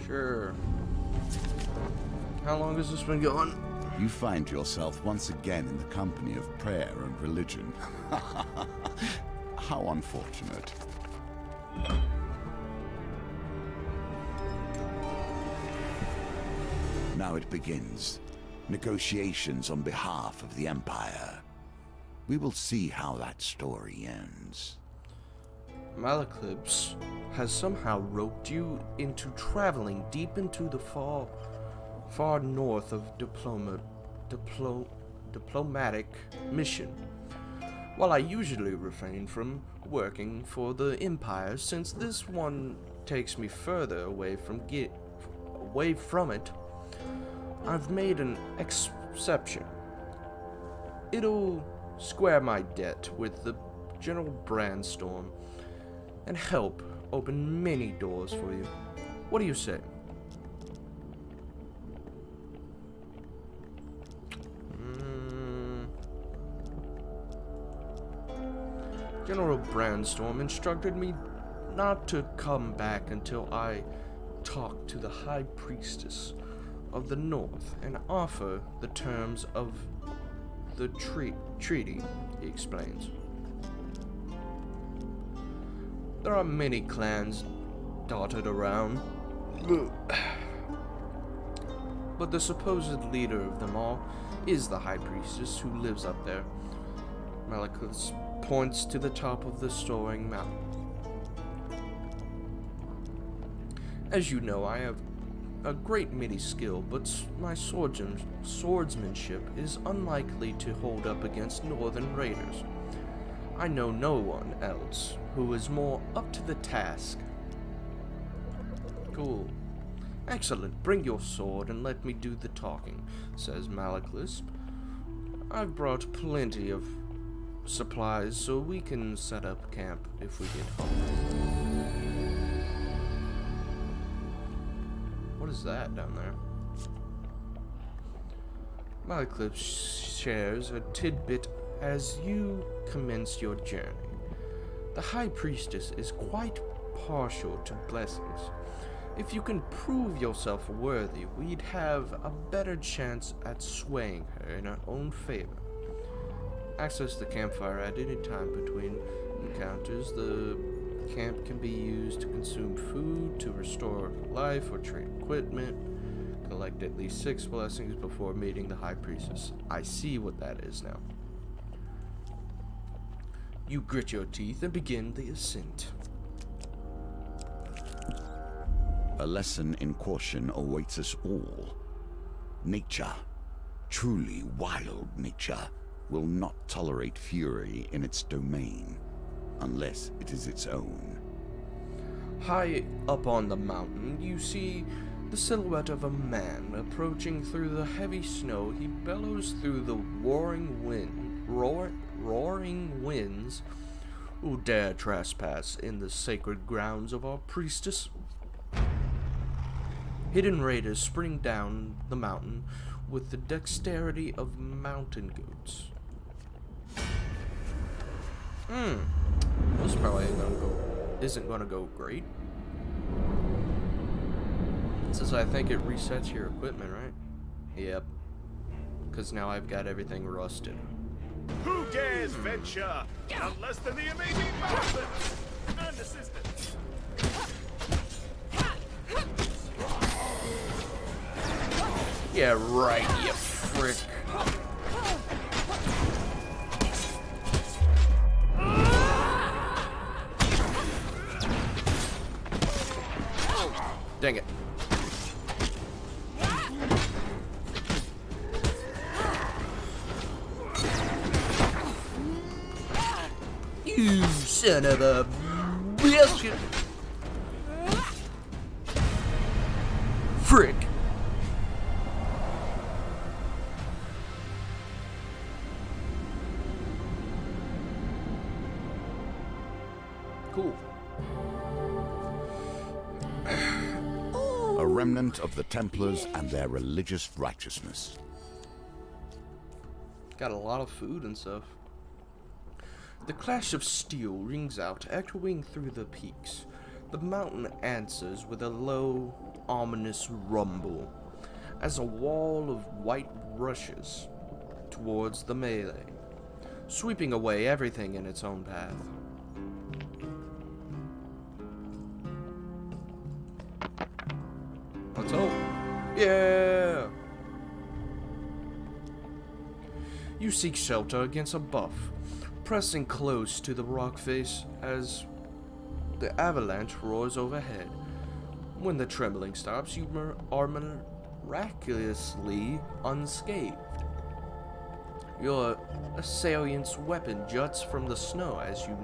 S1: Sure. How long has this been going?
S2: You find yourself once again in the company of prayer and religion. How unfortunate. Now it begins. Negotiations on behalf of the Empire. We will see how that story ends.
S1: Malaclips has somehow roped you into traveling deep into the far north of diplomatic mission. While I usually refrain from working for the Empire, since this one takes me further away from it, I've made an exception. It'll square my debt with the General Brandstorm and help open many doors for you. What do you say? General Brandstorm instructed me not to come back until I talk to the High Priestess of the North and offer the terms of the treaty, he explains. There are many clans dotted around, but the supposed leader of them all is the High Priestess who lives up there. Malaclips points to the top of the soaring mountain. As you know, I have a great many skill, but my swordsmanship is unlikely to hold up against northern raiders. I know no one else who is more up to the task. Cool. Excellent. Bring your sword and let me do the talking, says Malaklisp. I've brought plenty of supplies so we can set up camp if we get hungry. What is that down there? Malaklisp shares a tidbit as you commence your journey. The High Priestess is quite partial to blessings. If you can prove yourself worthy, we'd have a better chance at swaying her in our own favor. Access the campfire at any time between encounters. The camp can be used to consume food, to restore life, or trade equipment. Collect at least 6 blessings before meeting the High Priestess. I see what that is now. You grit your teeth and begin the ascent.
S2: A lesson in caution awaits us all. Nature, truly wild nature, will not tolerate fury in its domain, unless it is its own.
S1: High up on the mountain, you see the silhouette of a man approaching through the heavy snow. He bellows through the roaring winds. Who dare trespass in the sacred grounds of our priestess? Hidden raiders spring down the mountain with the dexterity of mountain goats. This probably isn't gonna go great. Since I think it resets your equipment, right? Yep. Because now I've got everything rusted.
S3: Who dares venture? Not less than the amazing Bowser and assistant.
S1: Yeah, right, you frick. Dang it. You son of a biscuit. Frick. Cool.
S2: A remnant of the Templars and their religious righteousness.
S1: Got a lot of food and stuff. The clash of steel rings out, echoing through the peaks. The mountain answers with a low, ominous rumble, as a wall of white rushes towards the melee, sweeping away everything in its own path. Let's hope. Yeah! You seek shelter against a buff, pressing close to the rock face as the avalanche roars overhead. When the trembling stops, you are miraculously unscathed. Your assailant's weapon juts from the snow as you